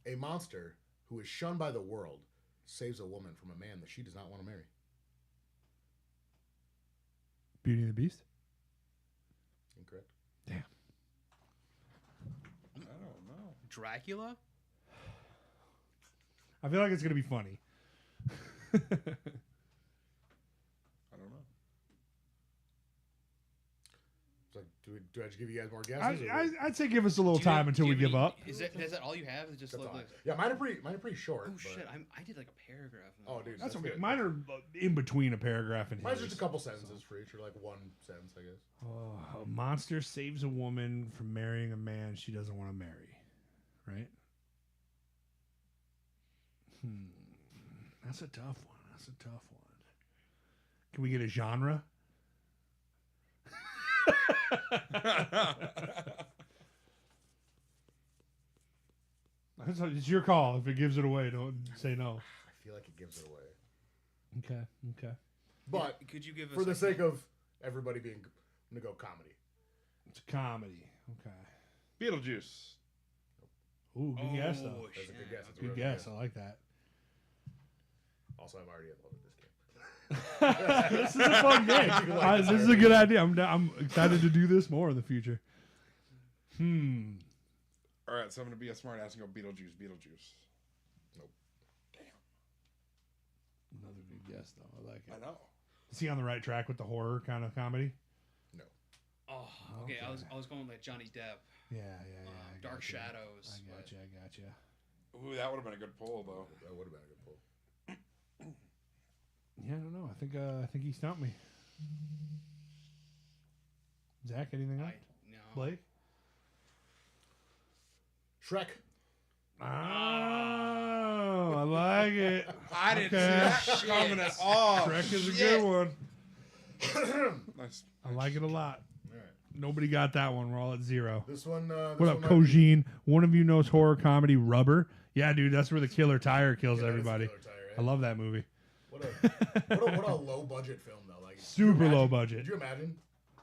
A monster who is shunned by the world saves a woman from a man that she does not want to marry. Beauty and the Beast? Incorrect. Damn. I don't know. Dracula? I feel like it's going to be funny. I don't know. So do I just give you guys more guesses? I'd say give us a little time until we give up. Is that all you have? Is just That's all. like, Yeah, mine are pretty short. oh but- shit! I did like a paragraph. Oh, dude, That's okay. good. Mine are in between a paragraph and Mine's his. just a couple sentences for each, or like one sentence, I guess. A monster saves a woman from marrying a man she doesn't want to marry. Right? That's a tough one. Can we get a genre? It's your call. If it gives it away, don't say no. I feel like it gives it away. Okay. But could you give us for the sake of everybody being, I'm gonna go comedy. It's a comedy. Okay. Beetlejuice. Ooh, good guess though. That's a good guess. That's a Good real guess. I like that. Also, I'm already in love with this game. This is a fun game. This is a good idea. I'm excited to do this more in the future. All right, so I'm gonna be a smart ass and go Beetlejuice. Another good guess, though. I like I it. know. Is he on the right track with the horror kind of comedy? No. Oh, okay. I was going like Johnny Depp, Yeah. Dark gotcha. Shadows. I gotcha. Ooh, that would have been a good pull though. That would have been a good pull. Yeah, I don't know. I think he stumped me. Zach, anything else? No. Blake? Shrek. Oh, I like it. I didn't see Okay. that coming at all. Shrek is a Shit. good one. Nice. I like it a lot. All right. Nobody got that one. We're all at 0. This one. What up, Kojin? One of you knows horror comedy Rubber? Yeah, dude, that's where the killer tire kills everybody. I love that movie. What a low budget film though. Like Super low budget. Could you imagine?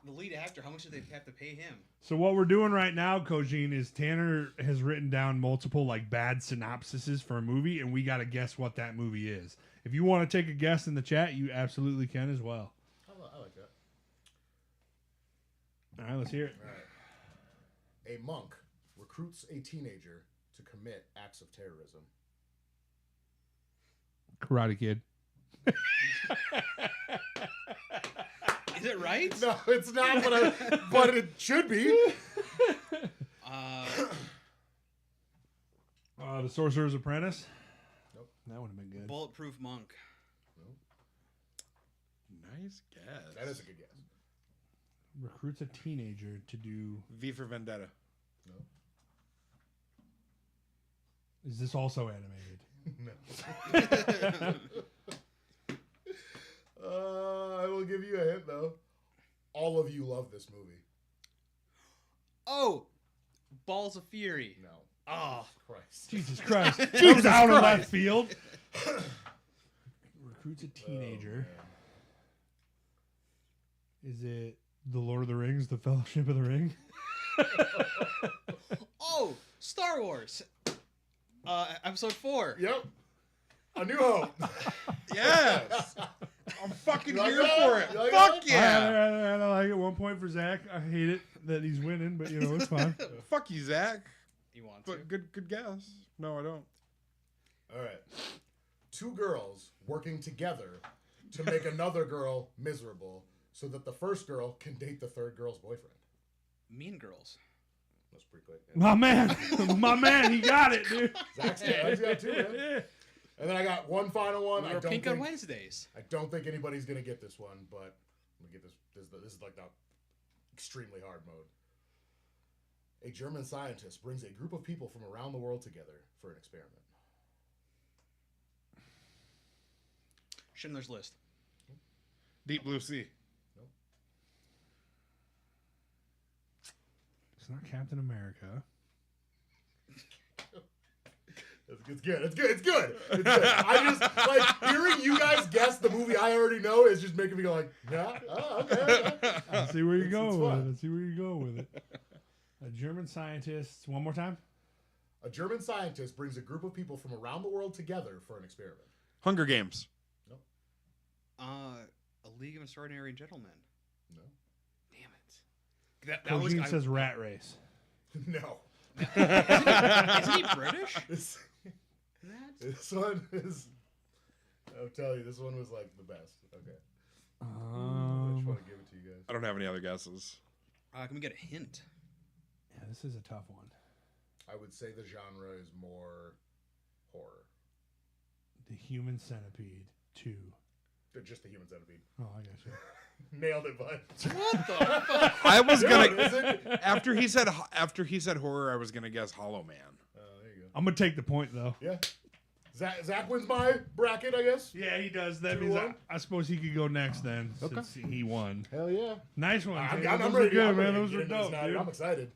The lead actor, how much did they have to pay him? So what we're doing right now, Kojin, is Tanner has written down multiple like bad synopsises for a movie, and we got to guess what that movie is. If you want to take a guess in the chat, you absolutely can as well. I like that. All right, let's hear it. All right. A monk recruits a teenager to commit acts of terrorism. Karate Kid. Is it right? No, it's not, but it should be. The Sorcerer's Apprentice. Nope. That would have been good. Bulletproof Monk. Nice guess. That is a good guess. Recruits a teenager to do. V for Vendetta. No. Is this also animated? No. I will give you a hint though. All of you love this movie. Oh, Balls of Fury. No. Oh, Christ. Jesus Christ. That was out of left field. Recruits a teenager. Is it The Lord of the Rings, The Fellowship of the Ring? Oh, Star Wars. Episode 4. Yep. A New Hope. Yes. I'm fucking You like here that? for it. You like Fuck that? yeah. I like it. 1 point for Zach. I hate it that he's winning, but you know, it's fine. Fuck you, Zach. You want to? But good guess. No, I don't. All right. 2 girls working together to make another girl miserable so that the first girl can date the third girl's boyfriend. Mean Girls. That's pretty quick. My man, he got it, dude. Zach's got 2, man. And then I got one final one. We were Pink on Wednesdays. I don't think anybody's gonna get this one, but let me get this. This is like the extremely hard mode. A German scientist brings a group of people from around the world together for an experiment. Schindler's List. Deep Blue Sea. It's not Captain America. It's good. It's good. It's good. It's good. I just like hearing you guys guess the movie I already know is just making me go like, yeah, oh, okay. Let's see where you go it's with fun. it. Let's see where you go with it. A German scientist. One more time. A German scientist brings a group of people from around the world together for an experiment. Hunger Games. A League of Extraordinary Gentlemen. No. Damn it. That was. Kojin says Rat Race. No. Isn't he British? This one is. I'll tell you, this one was like the best. Okay. I just want to give it to you guys. I don't have any other guesses. Can we get a hint? Yeah, this is a tough one. I would say the genre is more horror. The Human Centipede 2. Just the Human Centipede. Oh, I got you. Nailed it, bud. What the fuck? I was Dude, is gonna it? after he said horror, I was gonna guess Hollow Man. There you go. I'm going to take the point, though. Yeah. Zach wins my bracket, I guess. Yeah, he does. That 2-1. means I suppose he could go next then, since he won. Hell yeah. Nice one. I'm Taylor. Those ready. were good, I'm man. ready to Those get were into this dope, now, dude. I'm excited.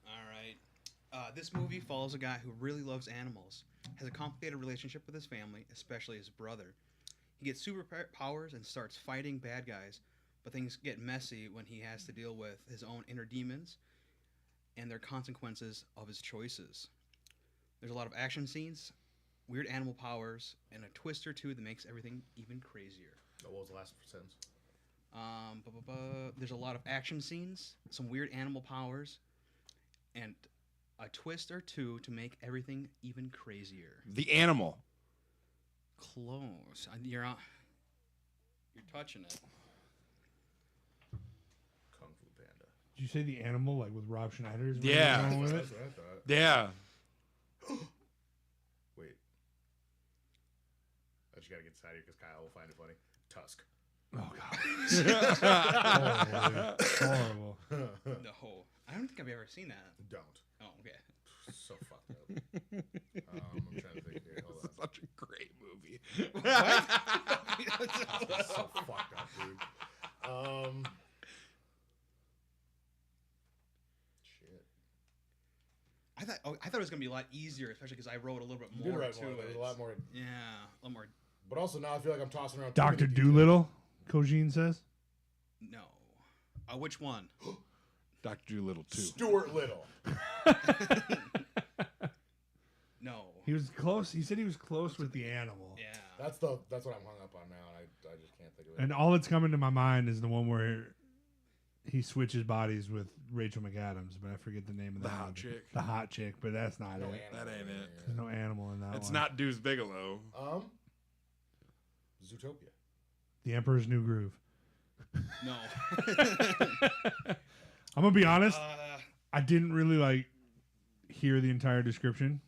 All right. This movie follows a guy who really loves animals, has a complicated relationship with his family, especially his brother. He gets superpowers and starts fighting bad guys, but things get messy when he has to deal with his own inner demons and their consequences of his choices. There's a lot of action scenes, weird animal powers, and a twist or two that makes everything even crazier. Oh, what was the last sentence? There's a lot of action scenes, some weird animal powers, and a twist or two to make everything even crazier. The Animal. Close. You're on. You're touching it. Kung Fu Panda. Did you say The Animal, like with Rob Schneider? Yeah. Going with it? That's what I thought. Yeah. Wait. I just gotta get inside here because Kyle will find it funny. Tusk. Oh God. Horrible. No, I don't think I've ever seen that. Don't. Oh, okay. So fucked up. I'm trying to think here. Hold This is such a great movie. on. So fucked up, dude. Shit. I thought it was gonna be a lot easier, especially because I wrote a little bit You more did write to more. it. There was a lot more. Yeah, a lot more. But also now I feel like I'm tossing around. too Dr. many details. Doolittle, Kojin says. No. Which one? Dr. Doolittle 2. Stuart Little. No. He was close. He said he was close with The Animal. Yeah. That's what I'm hung up on now. And I just can't think of it. And all that's coming to my mind is the one where he switches bodies with Rachel McAdams, but I forget the name of The that hot movie. chick. The hot chick, but that's not No it. animal. That ain't it. There's no animal in that It's one. not Deuce Bigelow. Zootopia. The Emperor's New Groove. No. I'm gonna be honest. I didn't really like hear the entire description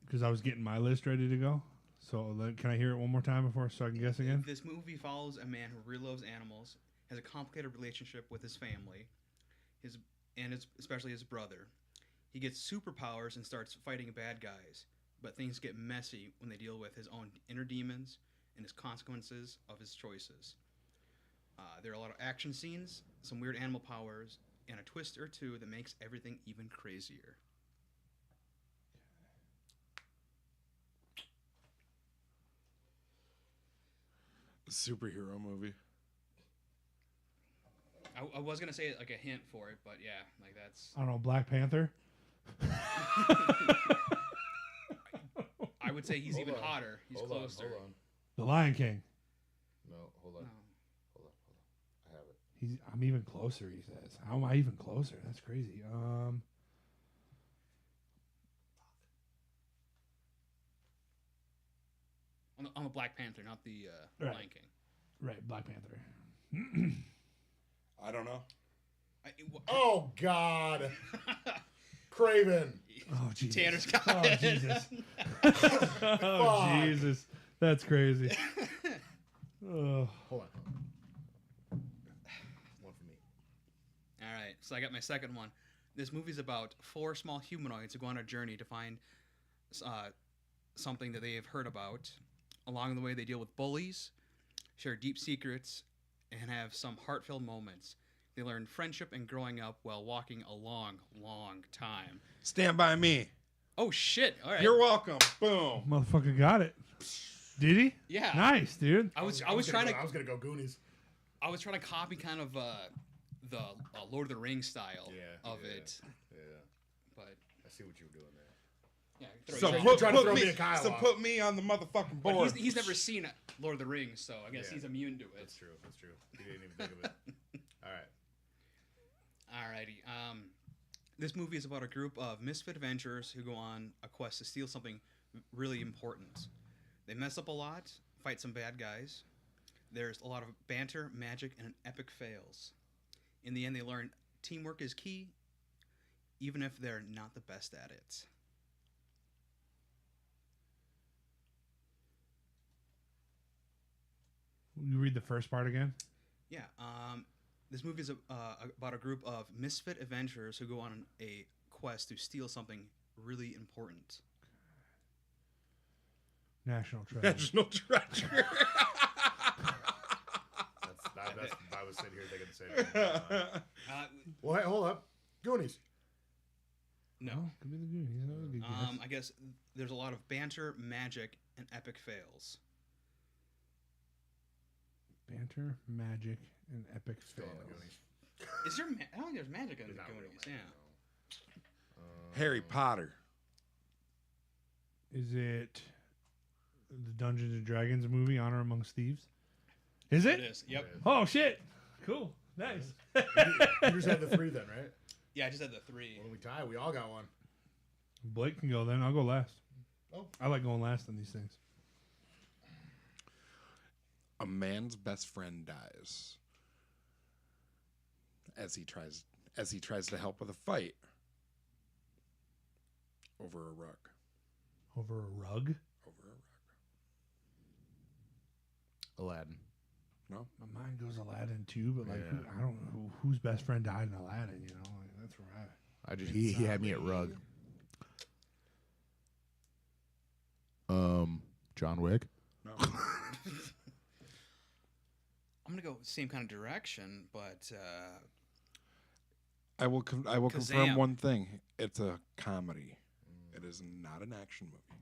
because I was getting my list ready to go. So can I hear it one more time so I can guess again? This movie follows a man who really loves animals, has a complicated relationship with his family, especially his brother. He gets superpowers and starts fighting bad guys, but things get messy when they deal with his own inner demons and his consequences of his choices. There are a lot of action scenes, some weird animal powers, and a twist or two that makes everything even crazier. Superhero movie. I was gonna say like a hint for it, but yeah, like that's. I don't know. Black Panther. I would say he's Hold even on. hotter. He's Hold closer. On, hold on. The Lion King. No, hold on. No. Hold on. I have it. I'm even closer. He says. How am I even closer? That's crazy. On the Black Panther, not the Right. Lion King. Right. Black Panther. I don't know. Oh God, Craven. Oh Jesus. Tanner's got Oh it. Jesus. Oh Fuck. Jesus. That's crazy. Oh. Hold on. One for me. All right, so I got my second one. This movie's about 4 small humanoids who go on a journey to find something that they have heard about. Along the way, they deal with bullies, share deep secrets, and have some heart-filled moments. They learn friendship and growing up while walking a long, long time. Stand By Me. Oh shit! All right. You're welcome. Boom. Motherfucker got it. Did he? Yeah. Nice, dude. I was trying to I was gonna go Goonies. copy kind of the Lord of the Rings style of it, Yeah. but I see what you were doing there. yeah. So You're put, trying to throw me, me and Kyle so off. put me on the motherfucking But board. he's never seen Lord of the Rings, so I guess Yeah. he's immune to it. That's true. That's true. He didn't even think of it. All right. Alrighty. This movie is about a group of misfit adventurers who go on a quest to steal something really important. They mess up a lot, fight some bad guys. There's a lot of banter, magic, and epic fails. In the end, they learn teamwork is key, even if they're not the best at it. You read the first part again? Yeah. This movie is about a group of misfit adventurers who go on a quest to steal something really important. National Treasure. National Treasure. That's I was sitting here thinking the same thing. Well, hey, hold up. Goonies. No. Oh, could be the Goonies. That was a good guess. I guess there's a lot of banter, magic, and epic fails. Banter, magic, and epic Still fails. on the Goonies. Is there? I don't think there's magic in There's the not real Goonies. magic, Yeah. no. Harry Potter. Is it the Dungeons and Dragons movie, Honor Amongst Thieves? Is it? It is. Yep. Oh, shit. Cool. Nice. You just had the 3 then, right? Yeah, I just had the 3. When we tie, we all got one. Blake can go then. I'll go last. Oh. I like going last on these things. A man's best friend dies as he tries to help with a fight over a rug. Over a rug? Over a rug. Aladdin. No? My mind goes Aladdin too, but like Yeah. I don't know whose best friend died in Aladdin. You know, like, that's where He had me at rug. John Wick. No. I'm gonna go same kind of direction, but I will confirm Kazam. one thing. It's a comedy. It is not an action movie.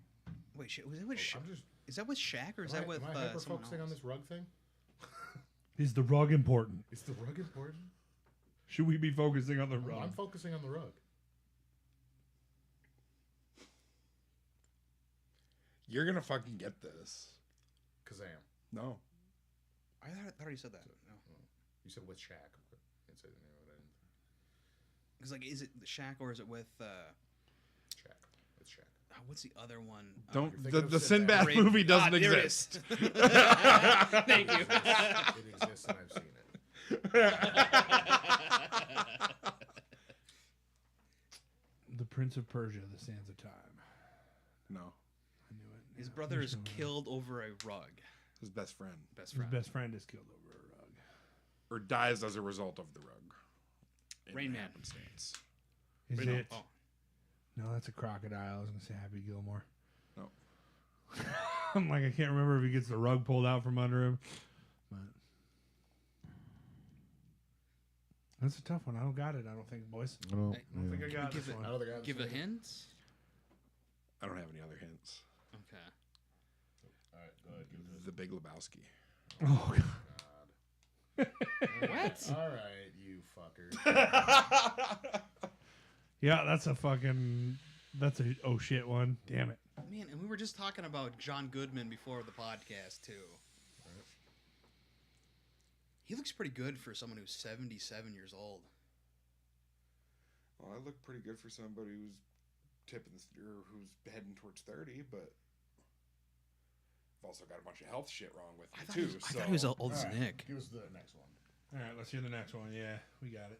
wait, was it with I'm just. is that with Shaq or is that with am I hyper someone focusing on else? this rug thing? Is the rug important? Is the rug important? Should we be focusing on the I'm rug? focusing on the rug. You're gonna fucking get this. Kazam. No. I thought you said that. No. You said with Shaq. I didn't say the name of it. Because like, is it Shaq or is it with Shaq. It's Shaq. what's the other one? Don't you're the, thinking the of Sinbad Brave- movie doesn't there it exist. is. Thank you. It exists and I've seen it. The Prince of Persia, The Sands of Time. No. I knew it. His Yeah, brother I'm is just gonna- killed over a rug. His best friend. Best His friend. best friend is killed over a rug. Or dies as a result of the rug. In Rain Man. happenstance. Is Wait, no. it? Oh. No, that's a crocodile. I was gonna say Happy Gilmore. No. I'm like, I can't remember if he gets the rug pulled out from under him. But that's a tough one. I don't got it. I don't think, boys. I don't, Hey, I don't think I got Give this it- one. I don't think I have Give a seen it. hint. I don't have any other hints. Okay. All right, go ahead. Give it to us. The Big Lebowski. Oh, God. What? All right, you fucker. Yeah, that's a fucking. That's a oh shit one. Damn it. Man, and we were just talking about John Goodman before the podcast too. He looks pretty good for someone who's 77 years old. Well, I look pretty good for somebody who's who's heading towards 30, but I've also got a bunch of health shit wrong with me too. I thought he was old All as right, Nick. Give us the next one. All right, let's hear the next one. Yeah, we got it.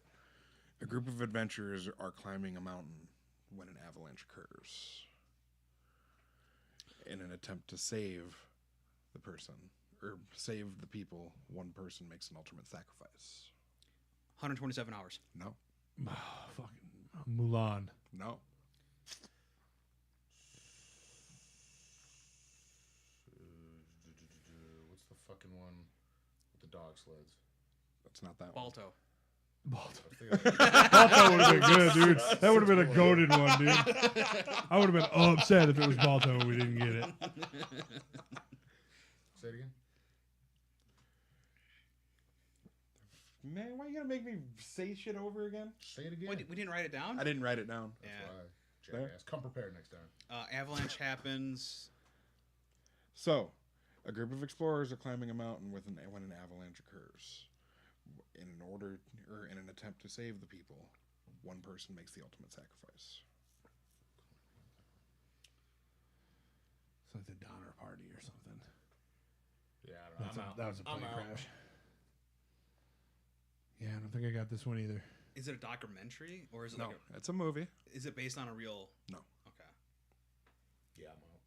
A group of adventurers are climbing a mountain when an avalanche occurs. In an attempt to save the person, or save the people, one person makes an ultimate sacrifice. 127 hours. No. Fucking Mulan. No. What's the fucking one with the dog sleds? That's not that one. Balto. Balto. I was thinking Balto would have been good, dude. That would have been a goated one, dude. I would have been upset if it was Balto and we didn't get it. Say it again. Man, why you gotta make me say shit over again? Say it again. Wait, we didn't write it down? I didn't write it down. Yeah. That's why, jackass. Come prepared next time. Avalanche happens. So, a group of explorers are climbing a mountain when an avalanche occurs. In an attempt to save the people, one person makes the ultimate sacrifice. It's like the Donner Party or something. Yeah, I don't know. That was a I'm plane out. crash. Yeah, I don't think I got this one either. Is it a documentary or is it No, like it's a movie. is it based on a real? No. Okay. Yeah, I'm out.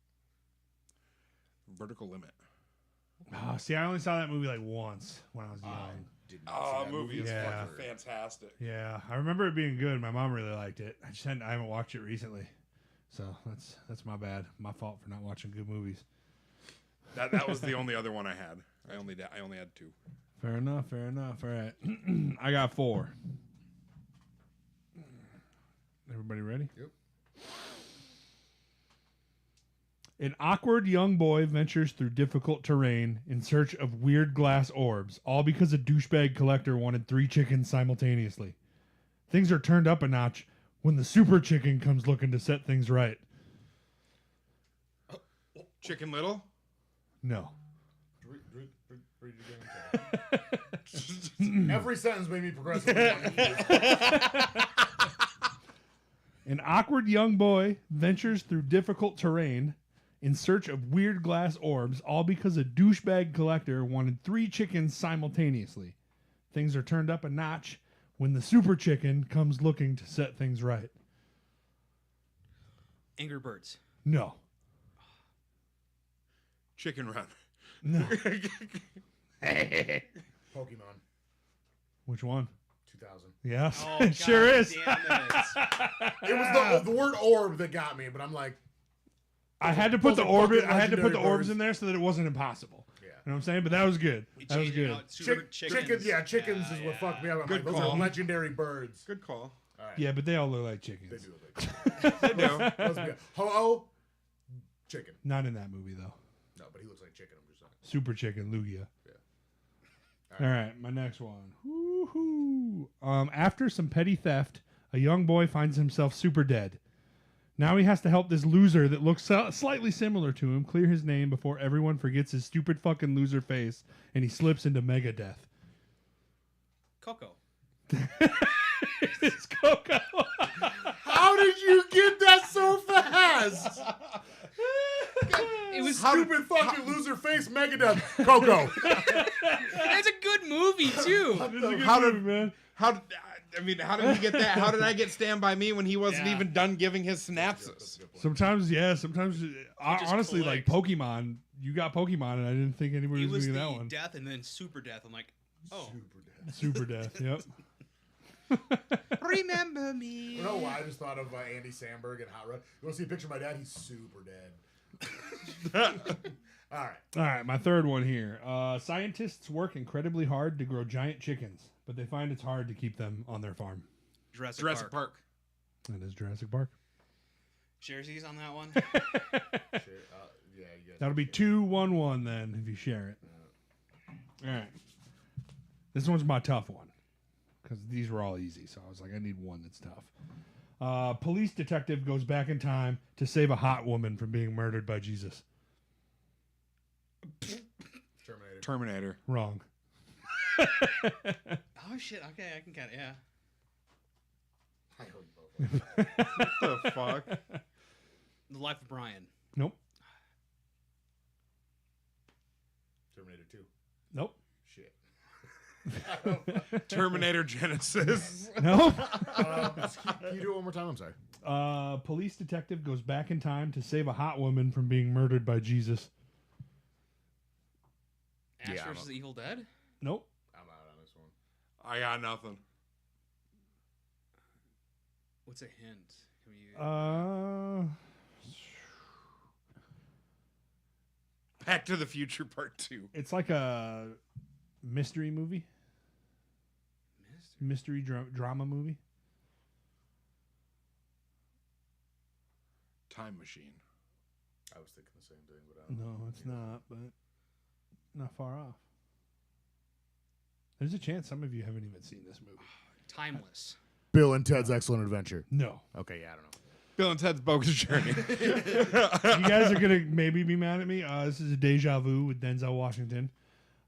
Vertical Limit. Oh, see, I only saw that movie like once when I was young. Did not see that movie. is Yeah. fucking fantastic. Yeah, I remember it being good. My mom really liked it. I haven't watched it recently, so that's my bad. My fault for not watching good movies. That was the only other one I had. I only had two. Fair enough. Fair enough. All right, I got 4. Everybody ready? Yep. An awkward young boy ventures through difficult terrain in search of weird glass orbs, all because a douchebag collector wanted 3 chickens simultaneously. Things are turned up a notch when the super chicken comes looking to set things right. Chicken Little? No. Read it again. Every sentence made me progressively more confused. An awkward young boy ventures through difficult terrain in search of weird glass orbs, all because a douchebag collector wanted 3 chickens simultaneously. Things are turned up a notch when the super chicken comes looking to set things right. Angry Birds. No. Chicken Run. No. Pokemon Which one? 2000. Yes. Oh, it sure God is. damn it. It was the word orb that got me, but I'm like, I had to put Those the are orbit. fucking I had to put the legendary orbs birds. in there so that it wasn't impossible. yeah. You know what I'm saying? But that was good. We That was changed it good. out. Super chickens. Chickens, yeah, chickens is what fucked me up. I'm Good like, those call. are legendary birds. Good call. All right. Yeah, but they all look like chickens. They do look like They do. chickens. Ho-Oh, chicken. Not in that movie though. No, but he looks like chicken. I'm just saying. Super chicken, Lugia. Yeah. All right, my next one. Woohoo! After some petty theft, a young boy finds himself super dead. Now he has to help this loser that looks slightly similar to him clear his name before everyone forgets his stupid fucking loser face and he slips into mega death. Coco. It's Coco. How did you get that so fast? It was Stupid fucking loser face Megadeth. Coco. It's a good movie too. It's a good How did- movie, man. How did he get that? How did I get Stand By Me when he wasn't Yeah. even done giving his synopsis? Sometimes, yeah. Sometimes, just honestly, like clicks. Pokemon. You got Pokemon, and I didn't think anybody It was was going the to get that one. death and then super death. I'm like, oh, Super death. Yep. remember me. You know why I just thought of Andy Samberg and Hot Rod? You want to see a picture of my dad? He's super dead. All right. All right, my third one here. Scientists work incredibly hard to grow giant chickens, but they find it's hard to keep them on their farm. Jurassic Park. That is Jurassic Park. Sharesies on that one. Yeah, you guys. That'll be 2-1-1 then if you share it. All right. This one's my tough one because these were all easy. So I was like, I need one that's tough. Police detective goes back in time to save a hot woman from being murdered by Jesus. Terminator. Terminator. Wrong. Oh shit. Okay, I can count it. Yeah. I know you both. What the fuck? The Life of Brian. Nope. Terminator 2. Nope. Shit. Terminator Genesis. Nope. Can you do it one more time? I'm sorry. Police detective goes back in time to save a hot woman from being murdered by Jesus. Ash Yeah, versus the Evil Dead. Nope. I'm out on this one. I got nothing. What's a hint? Can we, Back to the Future Part 2. It's like a mystery movie. Mystery drama movie. Time Machine. I was thinking the same thing, but I don't know. No, it's not, but not far off. There's a chance some of you haven't even seen this movie. Timeless. Bill and Ted's Excellent Adventure. No. Okay, yeah, I don't know. Bill and Ted's Bogus Journey. You guys are going to maybe be mad at me. This is a deja vu with Denzel Washington.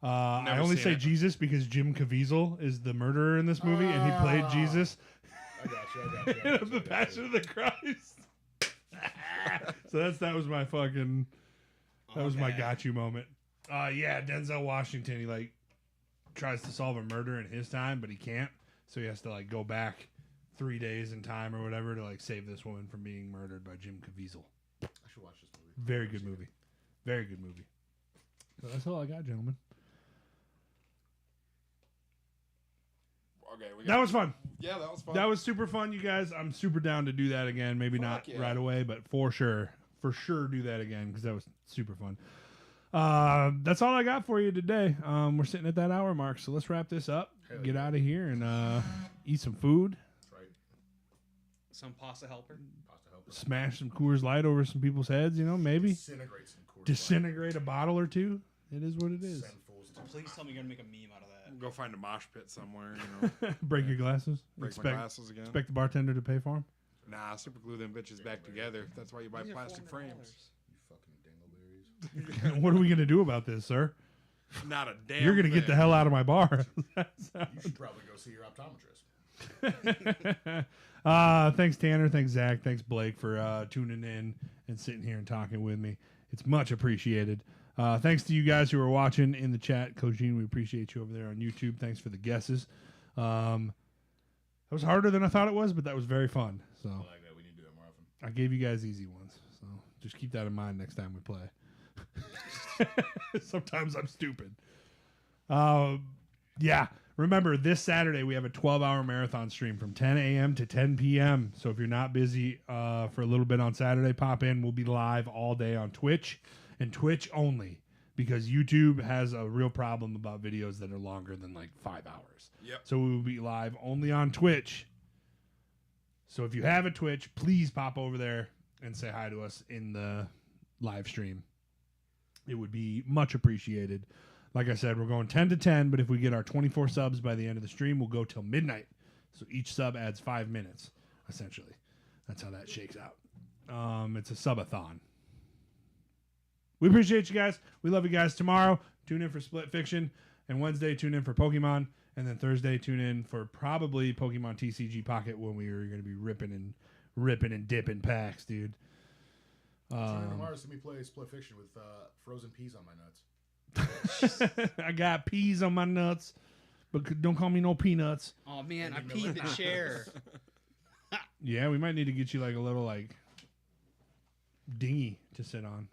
I Never only seen say it. Jesus because Jim Caviezel is the murderer in this movie, and he played Jesus I got you. in The Passion of the Christ. So that was my fucking... That was my Okay. got you moment. Yeah, Denzel Washington, he like tries to solve a murder in his time, but he can't. So he has to like go back 3 days in time or whatever to like save this woman from being murdered by Jim Caviezel. I should watch this movie. Very good movie. Very good movie. So that's all I got, gentlemen. Okay, That was fun. Yeah, that was fun. That was super fun, you guys. I'm super down to do that again. Maybe not yeah. right away, but for sure do that again because that was super fun. That's all I got for you today. We're sitting at that hour mark, so let's wrap this up. Hell Get yeah. out of here and eat some food. That's right. Some pasta helper. Pasta helper. Smash some Coors Light over some people's heads. Maybe Disintegrate some Coors Light. disintegrate a bottle or two. It is what it is. Send fools to Please tell me you're gonna make a meme out of that. Go find a mosh pit somewhere, Break your glasses. break my glasses again. Expect the bartender to pay for them. Nah, super glue them bitches back together. That's why you buy These are plastic $400. frames. You fucking dingleberries. What are we gonna do about this, sir? Not a damn You're gonna get the thing. hell out of my bar. You should probably go see your optometrist. Thanks Tanner, thanks Zach, thanks Blake for tuning in and sitting here and talking with me. It's much appreciated. Thanks to you guys who are watching in the chat. Coach Gene, we appreciate you over there on YouTube. Thanks for the guesses. That was harder than I thought it was, but that was very fun. So I like that. We need to do that more often. I gave you guys easy ones. So just keep that in mind next time we play. Sometimes I'm stupid. Yeah. Remember, this Saturday we have a 12-hour marathon stream from 10 a.m. to 10 p.m. So if you're not busy for a little bit on Saturday, pop in. We'll be live all day on Twitch, and Twitch only, because YouTube has a real problem about videos that are longer than like 5 hours. Yep. So we will be live only on Twitch. So if you have a Twitch, please pop over there and say hi to us in the live stream. It would be much appreciated. Like I said, we're going 10 to 10, but if we get our 24 subs by the end of the stream, we'll go till midnight. So each sub adds 5 minutes, essentially. That's how that shakes out. It's a subathon. We appreciate you guys. We love you guys. Tomorrow, tune in for Split Fiction. And Wednesday, tune in for Pokemon. And then Thursday, tune in for probably Pokemon TCG Pocket, when we are going to be ripping and dipping packs, dude. Tune in tomorrow to see me play Split Fiction with frozen peas on my nuts. I got peas on my nuts, but don't call me no peanuts. Oh man, I peed the chair. Yeah, we might need to get you like a little like dinghy to sit on.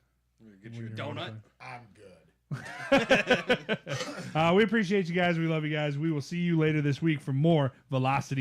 Get you a donut. I'm good. We appreciate you guys. We love you guys. We will see you later this week for more Velocity.